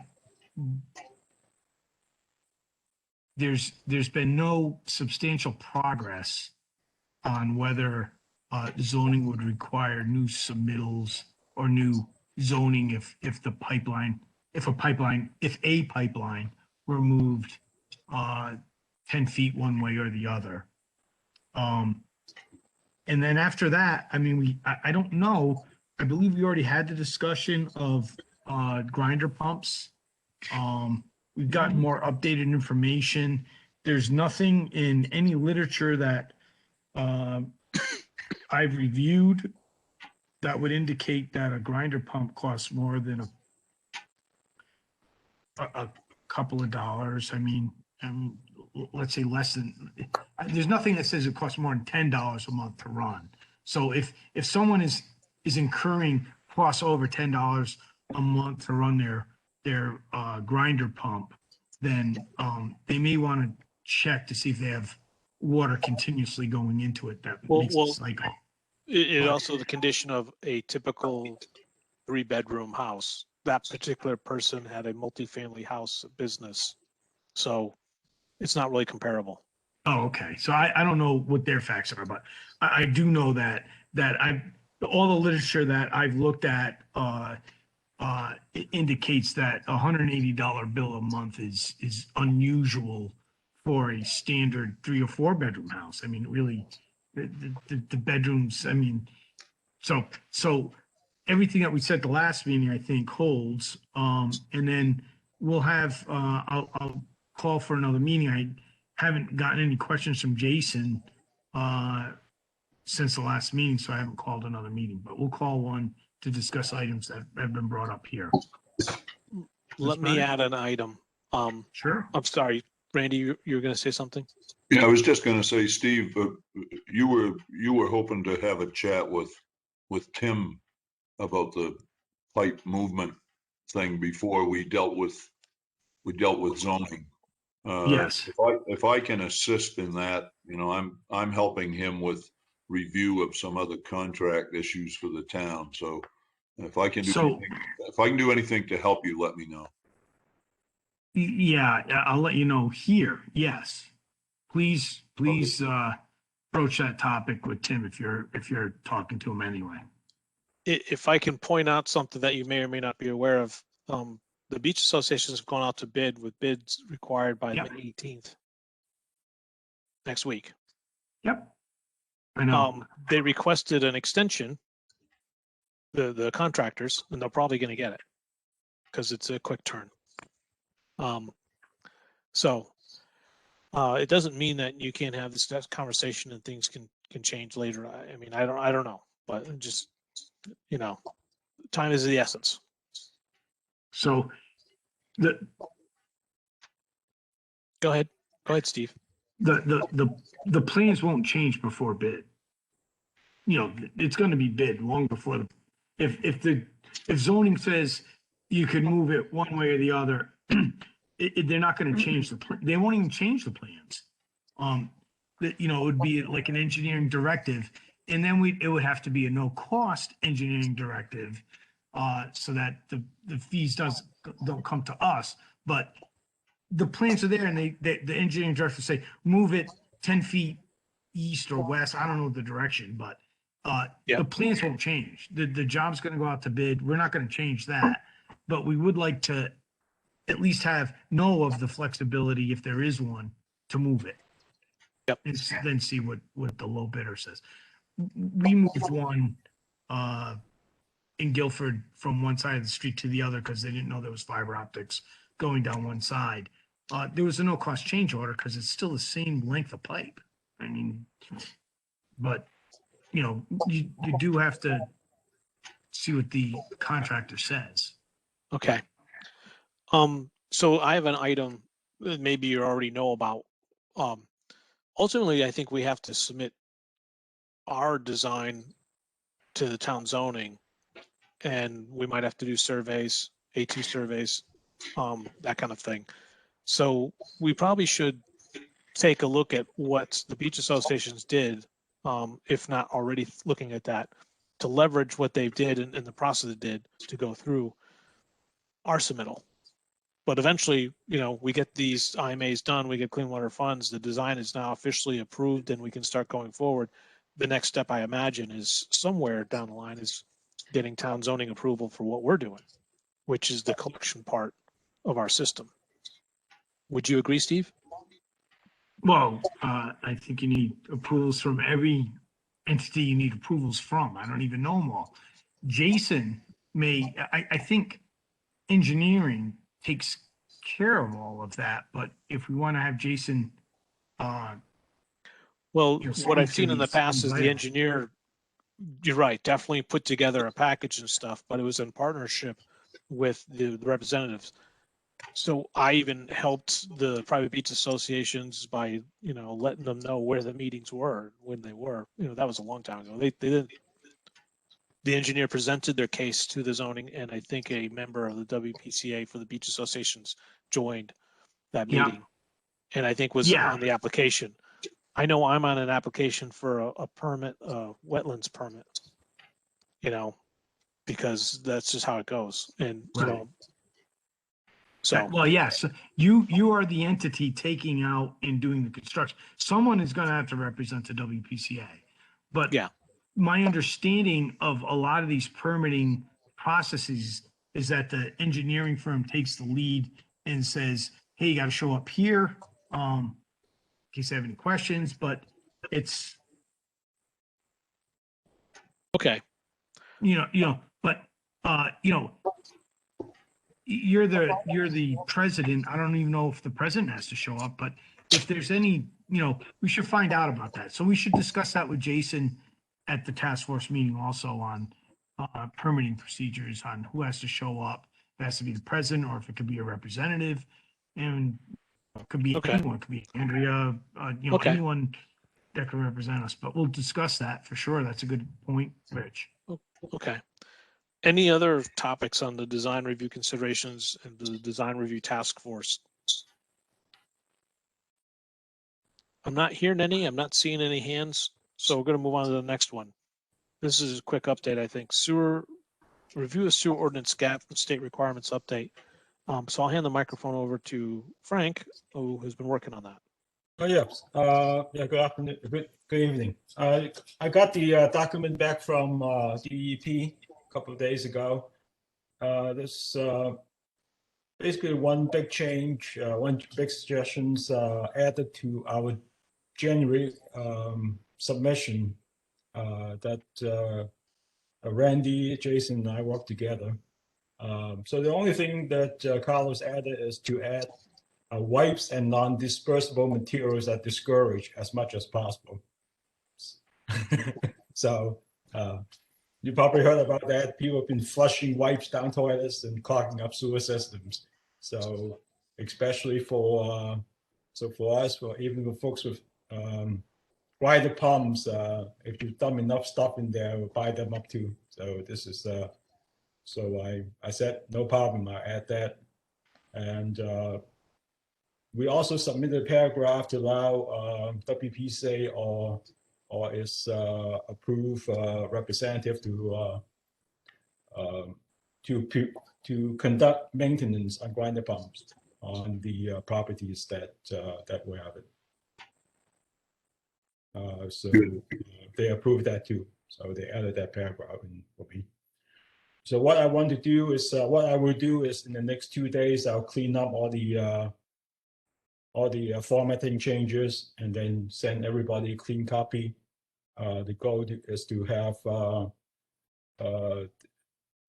There's been no substantial progress on whether zoning would require new submittals or new zoning if a pipeline were moved 10 feet one way or the other. And then after that, I mean, I don't know. I believe we already had the discussion of grinder pumps. We've gotten more updated information. There's nothing in any literature that I've reviewed that would indicate that a grinder pump costs more than a couple of dollars. I mean, let's say less than. There's nothing that says it costs more than $10 a month to run. So if someone is incurring costs over $10 a month to run their grinder pump, then they may want to check to see if they have water continuously going into it that makes the cycle. It also the condition of a typical 3-bedroom house. That particular person had a multifamily house business. So it's not really comparable. Oh, okay. So I don't know what their facts are, but I do know that all the literature that I've looked at it indicates that $180 bill a month is unusual for a standard 3 or 4 bedroom house. I mean, really, the bedrooms. I mean, so everything that we said the last meeting, I think, holds. And then we'll have I'll call for another meeting. I haven't gotten any questions from Jason since the last meeting, so I haven't called another meeting. But we'll call one to discuss items that have been brought up here. Let me add an item. Sure. I'm sorry, Randy, you were going to say something? Yeah, I was just going to say, Steve, you were hoping to have a chat with Tim about the pipe movement thing before we dealt with zoning. Yes. If I can assist in that, I'm helping him with review of some other contract issues for the town. So if I can do anything to help you, let me know. Yeah, I'll let you know here. Yes. Please broach that topic with Tim if you're talking to him anyway. If I can point out something that you may or may not be aware of, the beach associations have gone out to bid with bids required by Yep. May 18th. Next week. Yep. I know. They requested an extension, the contractors, and they're probably going to get it because it's a quick turn. So it doesn't mean that you can't have this conversation and things can change later. I mean, I don't know, but just, you know, time is the essence. So the, Go ahead, Steve. the plans won't change before bid. You know, it's gonna be bid long before the, if zoning says you can move it one way or the other, they're not gonna change they won't even change the plans. That, you know, it would be like an engineering directive, and then it would have to be a no-cost engineering directive, so that the fees don't come to us, but the plans are there, and the engineering director say, move it 10 feet east or west, I don't know the direction, but Yeah. the plans won't change. The job's gonna go out to bid. We're not gonna change that. But we would like to at least know of the flexibility, if there is one, to move it. Yep. And then see what the low bidder says. We moved one in Guilford from one side of the street to the other because they didn't know there was fiber optics going down one side. There was a no-cost change order because it's still the same length of pipe. I mean, but, you know, you do have to see what the contractor says. Okay. So I have an item that maybe you already know about. Ultimately, I think we have to submit our design to the town zoning, and we might have to do surveys, A2 surveys, that kind of thing. So we probably should take a look at what the beach associations did, if not already looking at that, to leverage what they did and the process they did to go through our submittal. But eventually, you know, we get these IMAs done, we get clean water funds, the design is now officially approved, and we can start going forward. The next step, I imagine, is somewhere down the line is getting town zoning approval for what we're doing, which is the collection part of our system. Would you agree, Steve? Well, I think you need approvals from every entity you need approvals from. I don't even know them all. Jason I think engineering takes care of all of that, but if we want to have Jason, Well, you know, what I've speak to seen in the these past is the items. engineer, you're right, definitely put together a package and stuff, but it was in partnership with the representatives. So I even helped the private beach associations by, you know, letting them know where the meetings were, when they were. You know, that was a long time ago. They didn't. The engineer presented their case to the zoning, and I think a member of the WPCA for the beach associations joined that Yeah. meeting, and I think was Yeah. on the application. I know I'm on an application for a permit, wetlands permit, you know, because that's just how it goes. And, you Right. know, so, Well, yes, you are the entity taking out and doing the construction. Someone is going to have to represent the WPCA. But yeah, my understanding of a lot of these permitting processes is that the engineering firm takes the lead and says, hey, you got to show up here, in case you have any questions, but it's, okay, but, you're the president. I don't even know if the president has to show up, but if there's any, we should find out about that. So we should discuss that with Jason at the task force meeting also on permitting procedures, on who has to show up. If it has to be the president or if it could be a representative, and it could be Okay. anyone, it could be Andrea, Okay. anyone that can represent us, but we'll discuss that for sure. That's a good point, Rich. okay. Any other topics on the design review considerations and the design review task force? I'm not hearing any, I'm not seeing any hands, so we're going to move on to the next one. This is a quick update, I think. Review of sewer ordinance gap and state requirements update. So I'll hand the microphone over to Frank, who has been working on that. Oh, yes. Yeah, good afternoon, good evening. I got the document back from DEP a couple of days ago. There's basically one big change, one big suggestions added to our January submission that Randy, Jason, and I worked together. So the only thing that Carlos added is to add wipes and non-dispersible materials that discourage as much as possible. So you probably heard about that. People have been flushing wipes down toilets and clogging up sewer systems. So especially for us, for even for folks with wider pumps, if you dump enough stuff in there, we'll buy them up too. So this is so I said no problem. I add that, and we also submitted a paragraph to allow WPCA or its approved representative to conduct maintenance on grinder pumps on the properties that we have it. So they approved that too. So they added that paragraph in for me. So what I want to do is, what I will do is in the next 2 days, I'll clean up all the formatting changes and then send everybody a clean copy. The goal is to have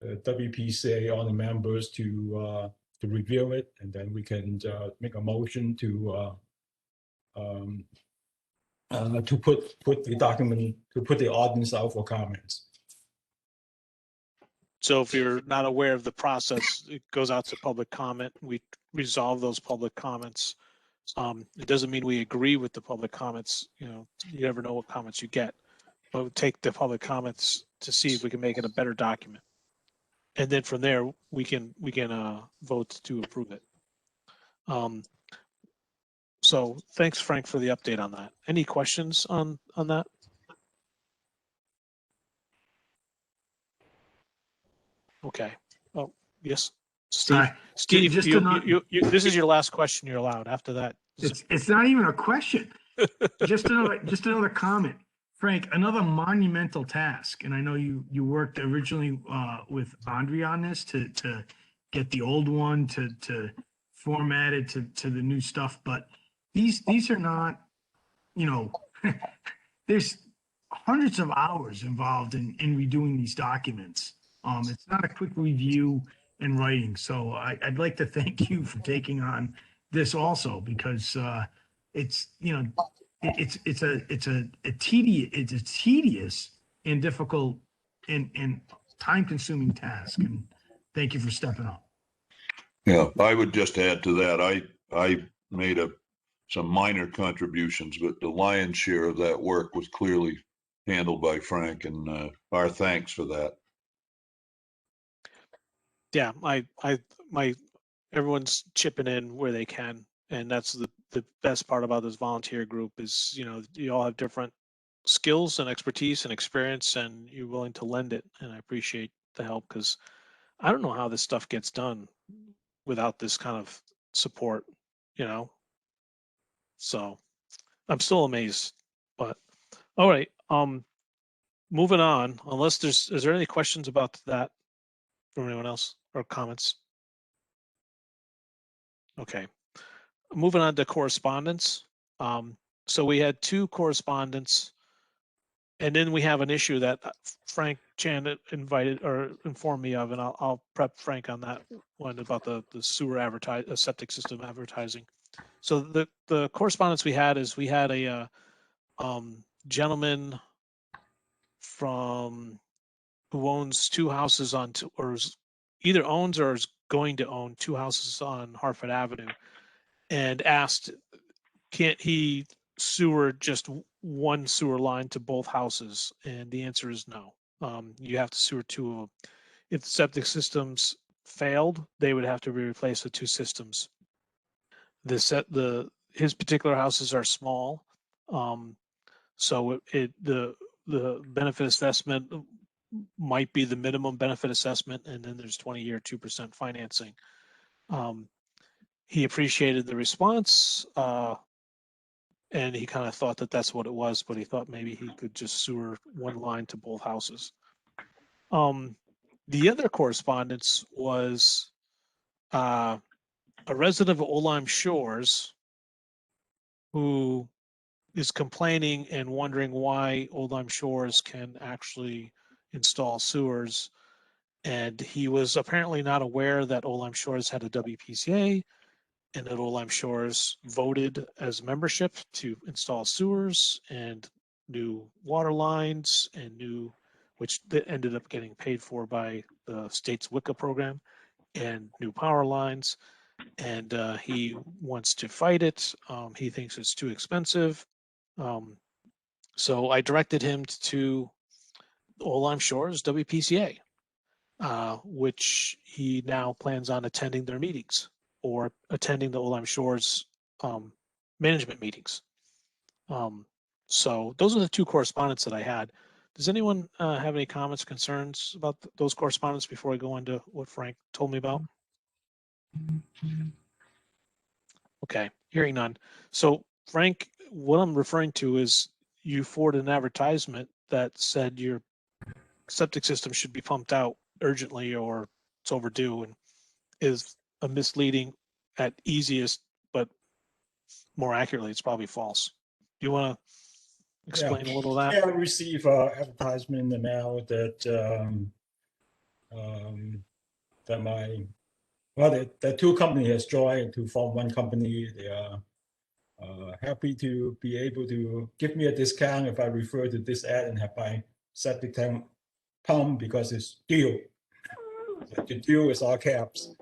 WPCA, all the members to review it, and then we can make a motion to put the document, to put the ordinance out for comments. So if you're not aware of the process, it goes out to public comment. We resolve those public comments. It doesn't mean we agree with the public comments. You know, you never know what comments you get, but we'll take the public comments to see if we can make it a better document. And then from there, we can vote to approve it. So thanks, Frank, for the update on that. Any questions on that? Okay. Oh, yes. Steve, Steve, just this is your last question. You're allowed. After that, it's not even a question. just another comment. Frank, another monumental task, and I know you worked originally with Andre on this to get the old one to format it to the new stuff, but these are not, you know, there's hundreds of hours involved in redoing these documents. It's not a quick review and writing, so I'd like to thank you for taking on this also, because it's, you know, it's a tedious and difficult and time-consuming task, and thank you for stepping up. Yeah, I would just add to that. I made some minor contributions, but the lion's share of that work was clearly handled by Frank, and our thanks for that. Yeah, everyone's chipping in where they can, and that's the best part about this volunteer group is, you know, you all have different skills and expertise and experience, and you're willing to lend it, and I appreciate the help, because I don't know how this stuff gets done without this kind of support, you know. So I'm still amazed, but all right. Moving on, unless is there any questions about that from anyone else or comments? Okay. Moving on to correspondence. So we had 2 correspondence, and then we have an issue that Frank Chan invited or informed me of, and I'll prep Frank on that one about the sewer septic system advertising. So the correspondence we had is we had a gentleman from who owns 2 houses on or either owns or is going to own 2 houses on Hartford Avenue, and asked, can't he sewer just one sewer line to both houses? And the answer is no. You have to sewer 2 of them. If the septic systems failed, they would have to be replaced with 2 systems. His particular houses are small, so the benefit assessment might be the minimum benefit assessment, and then there's 20-year 2% financing. He appreciated the response, and he kind of thought that that's what it was, but he thought maybe he could just sewer one line to both houses. The other correspondence was a resident of Oldham Shores who is complaining and wondering why Oldham Shores can actually install sewers. And he was apparently not aware that Oldham Shores had a WPCA, and that Oldham Shores voted as membership to install sewers, and new water lines and which ended up getting paid for by the state's WICA program, and new power lines. And he wants to fight it. He thinks it's too expensive. So I directed him to Old Lyme Shores WPCA, which he now plans on attending their meetings or attending the Old Lyme Shores management meetings. So those are the two correspondents that I had. Does anyone have any comments, concerns about those correspondence before I go into what Frank told me about? Okay, hearing none. So Frank, what I'm referring to is you forwarded an advertisement that said your septic system should be pumped out urgently or it's overdue, and is a misleading at easiest, but more accurately, it's probably false. Do you want to explain a little of that? Yeah, I receive advertisement in the mail that that the two companies has joined to form one company. They are happy to be able to give me a discount if I refer to this ad and have my septic tank pump because it's due. The due is all caps.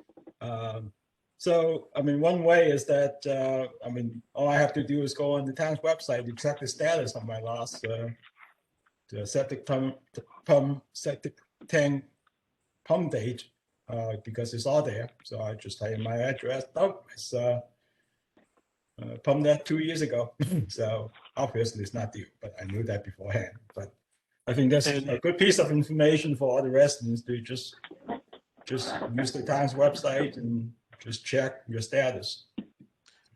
So, I mean, one way is that, I mean, all I have to do is go on the town's website to check the status of my last the septic tank pump date, because it's all there. So I just type in my address. Oh, it's pumped that 2 years ago. So obviously it's not due, but I knew that beforehand. But I think that's a good piece of information for all the residents to just use the town's website and just check your status.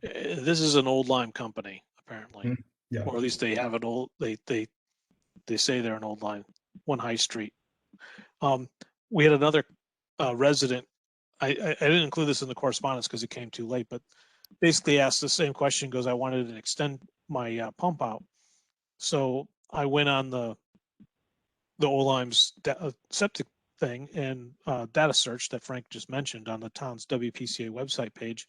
This is an Old Lyme company, apparently. Yeah. Or at least they have an old, they say they're an Old Lyme, One High Street. We had another resident, I didn't include this in the correspondence because it came too late, but basically asked the same question, goes, I wanted to extend my pump out. So I went on the Old Lyme's septic thing and data search that Frank just mentioned on the town's WPCA website page.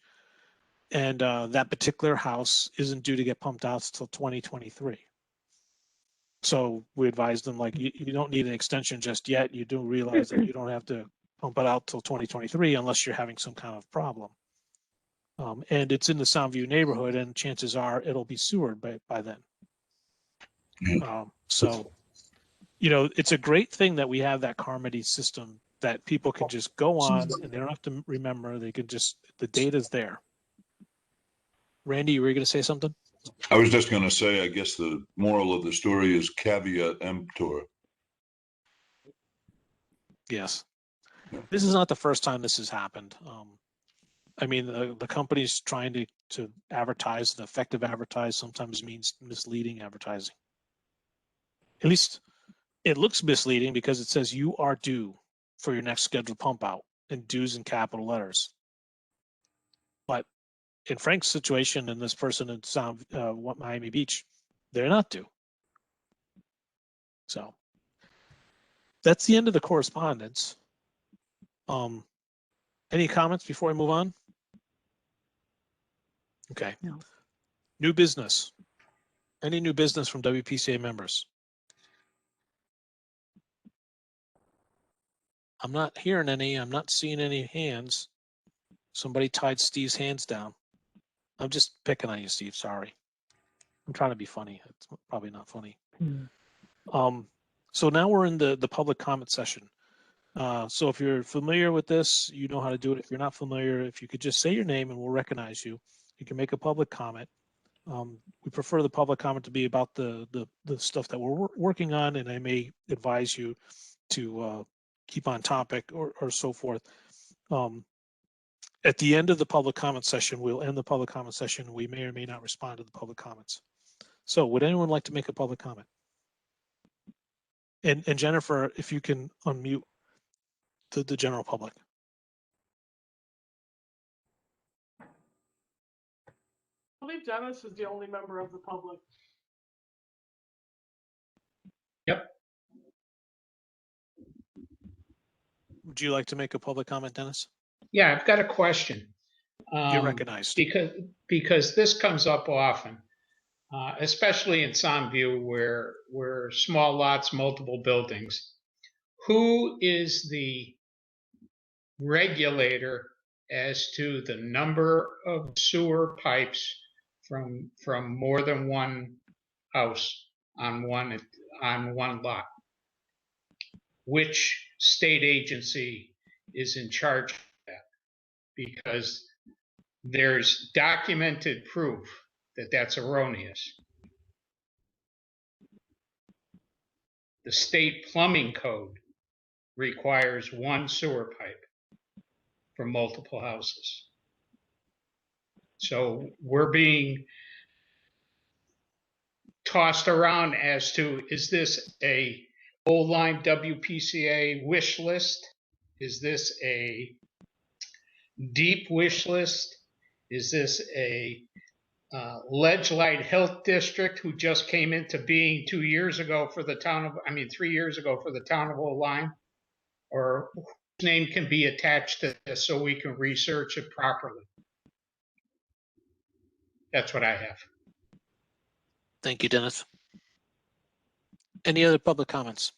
And that particular house isn't due to get pumped out until 2023. So we advised them, like, you don't need an extension just yet. You do realize that you don't have to pump it out till 2023 unless you're having some kind of problem. And it's in the Soundview neighborhood, and chances are it'll be sewered by then. So, you know, it's a great thing that we have that Carmody system that people can just go on and they don't have to remember. They can just, the data's there. Randy, you were going to say something? I was just going to say, I guess the moral of the story is caveat emptor. Yes. This is not the first time this has happened. I mean, the company's trying to advertise, and effective advertise sometimes means misleading advertising. At least it looks misleading because it says you are due for your next scheduled pump out, and dues in capital letters. But in Frank's situation and this person in Miami Beach, they're not due. So that's the end of the correspondence. Any comments before I move on? Okay. No. New business. Any new business from WPCA members? I'm not hearing any. I'm not seeing any hands. Somebody tied Steve's hands down. I'm just picking on you, Steve. Sorry. I'm trying to be funny. It's probably not funny. So now we're in the public comment session. So if you're familiar with this, you know how to do it. If you're not familiar, if you could just say your name and we'll recognize you. You can make a public comment. We prefer the public comment to be about the stuff that we're working on, and I may advise you to keep on topic or so forth. At the end of the public comment session, we'll end the public comment session. We may or may not respond to the public comments. So would anyone like to make a public comment? And Jennifer, if you can unmute the general public. I believe Dennis is the only member of the public. Yep. Would you like to make a public comment, Dennis? Yeah, I've got a question. You're recognized. Because this comes up often. especially in Soundview where small lots, multiple buildings. Who is the regulator as to the number of sewer pipes from more than one house on one lot? Which state agency is in charge of that? Because there's documented proof that that's erroneous. The state plumbing code requires one sewer pipe for multiple houses. So we're being tossed around as to, is this a O-line WPCA wish list? Is this a deep wish list? Is this a Ledge Light Health District who just came into being 3 years ago for the town of O-line? Or whose name can be attached to this so we can research it properly? That's what I have. Thank you, Dennis. Any other public comments?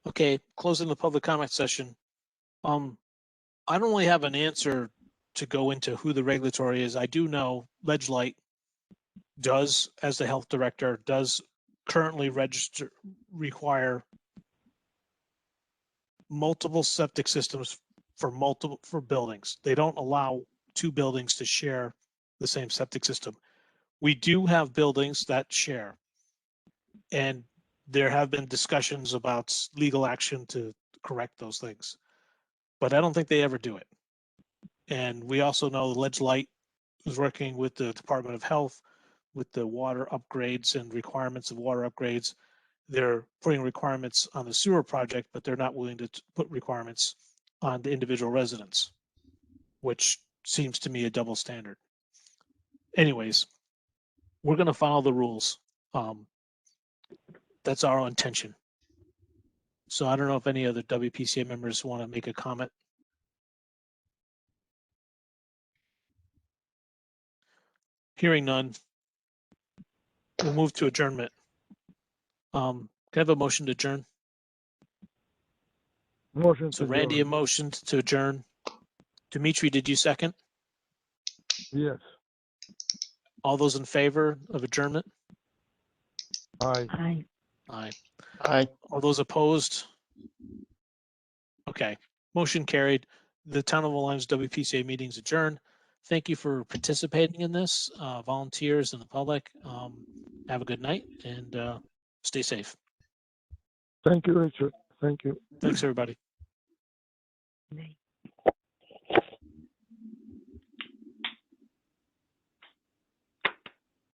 Okay, closing the public comment session. I don't really have an answer to go into who the regulatory is. I do know Ledge Light does, as the health director, does currently require multiple septic systems for buildings. They don't allow two buildings to share the same septic system. We do have buildings that share, and there have been discussions about legal action to correct those things, but I don't think they ever do it. And we also know Ledge Light is working with the Department of Health with the water upgrades and requirements of water upgrades. They're putting requirements on the sewer project, but they're not willing to put requirements on the individual residents, which seems to me a double standard. Anyways, we're going to follow the rules. That's our intention. So I don't know if any other WPCA members want to make a comment. Hearing none, we'll move to adjournment. Can I have a motion to adjourn? Motion So to Randy, a adjourn. motion to adjourn. Dimitri, did you second? Yes. All those in favor of adjournment? Aye. Aye. Aye. Aye. All those opposed? Okay, motion carried. The Town of Lyme's WPCA meeting's adjourned. Thank you for participating in this, volunteers and the public. Have a good night and stay safe. Thank you, Richard. Thank you. Thanks, everybody. Aye.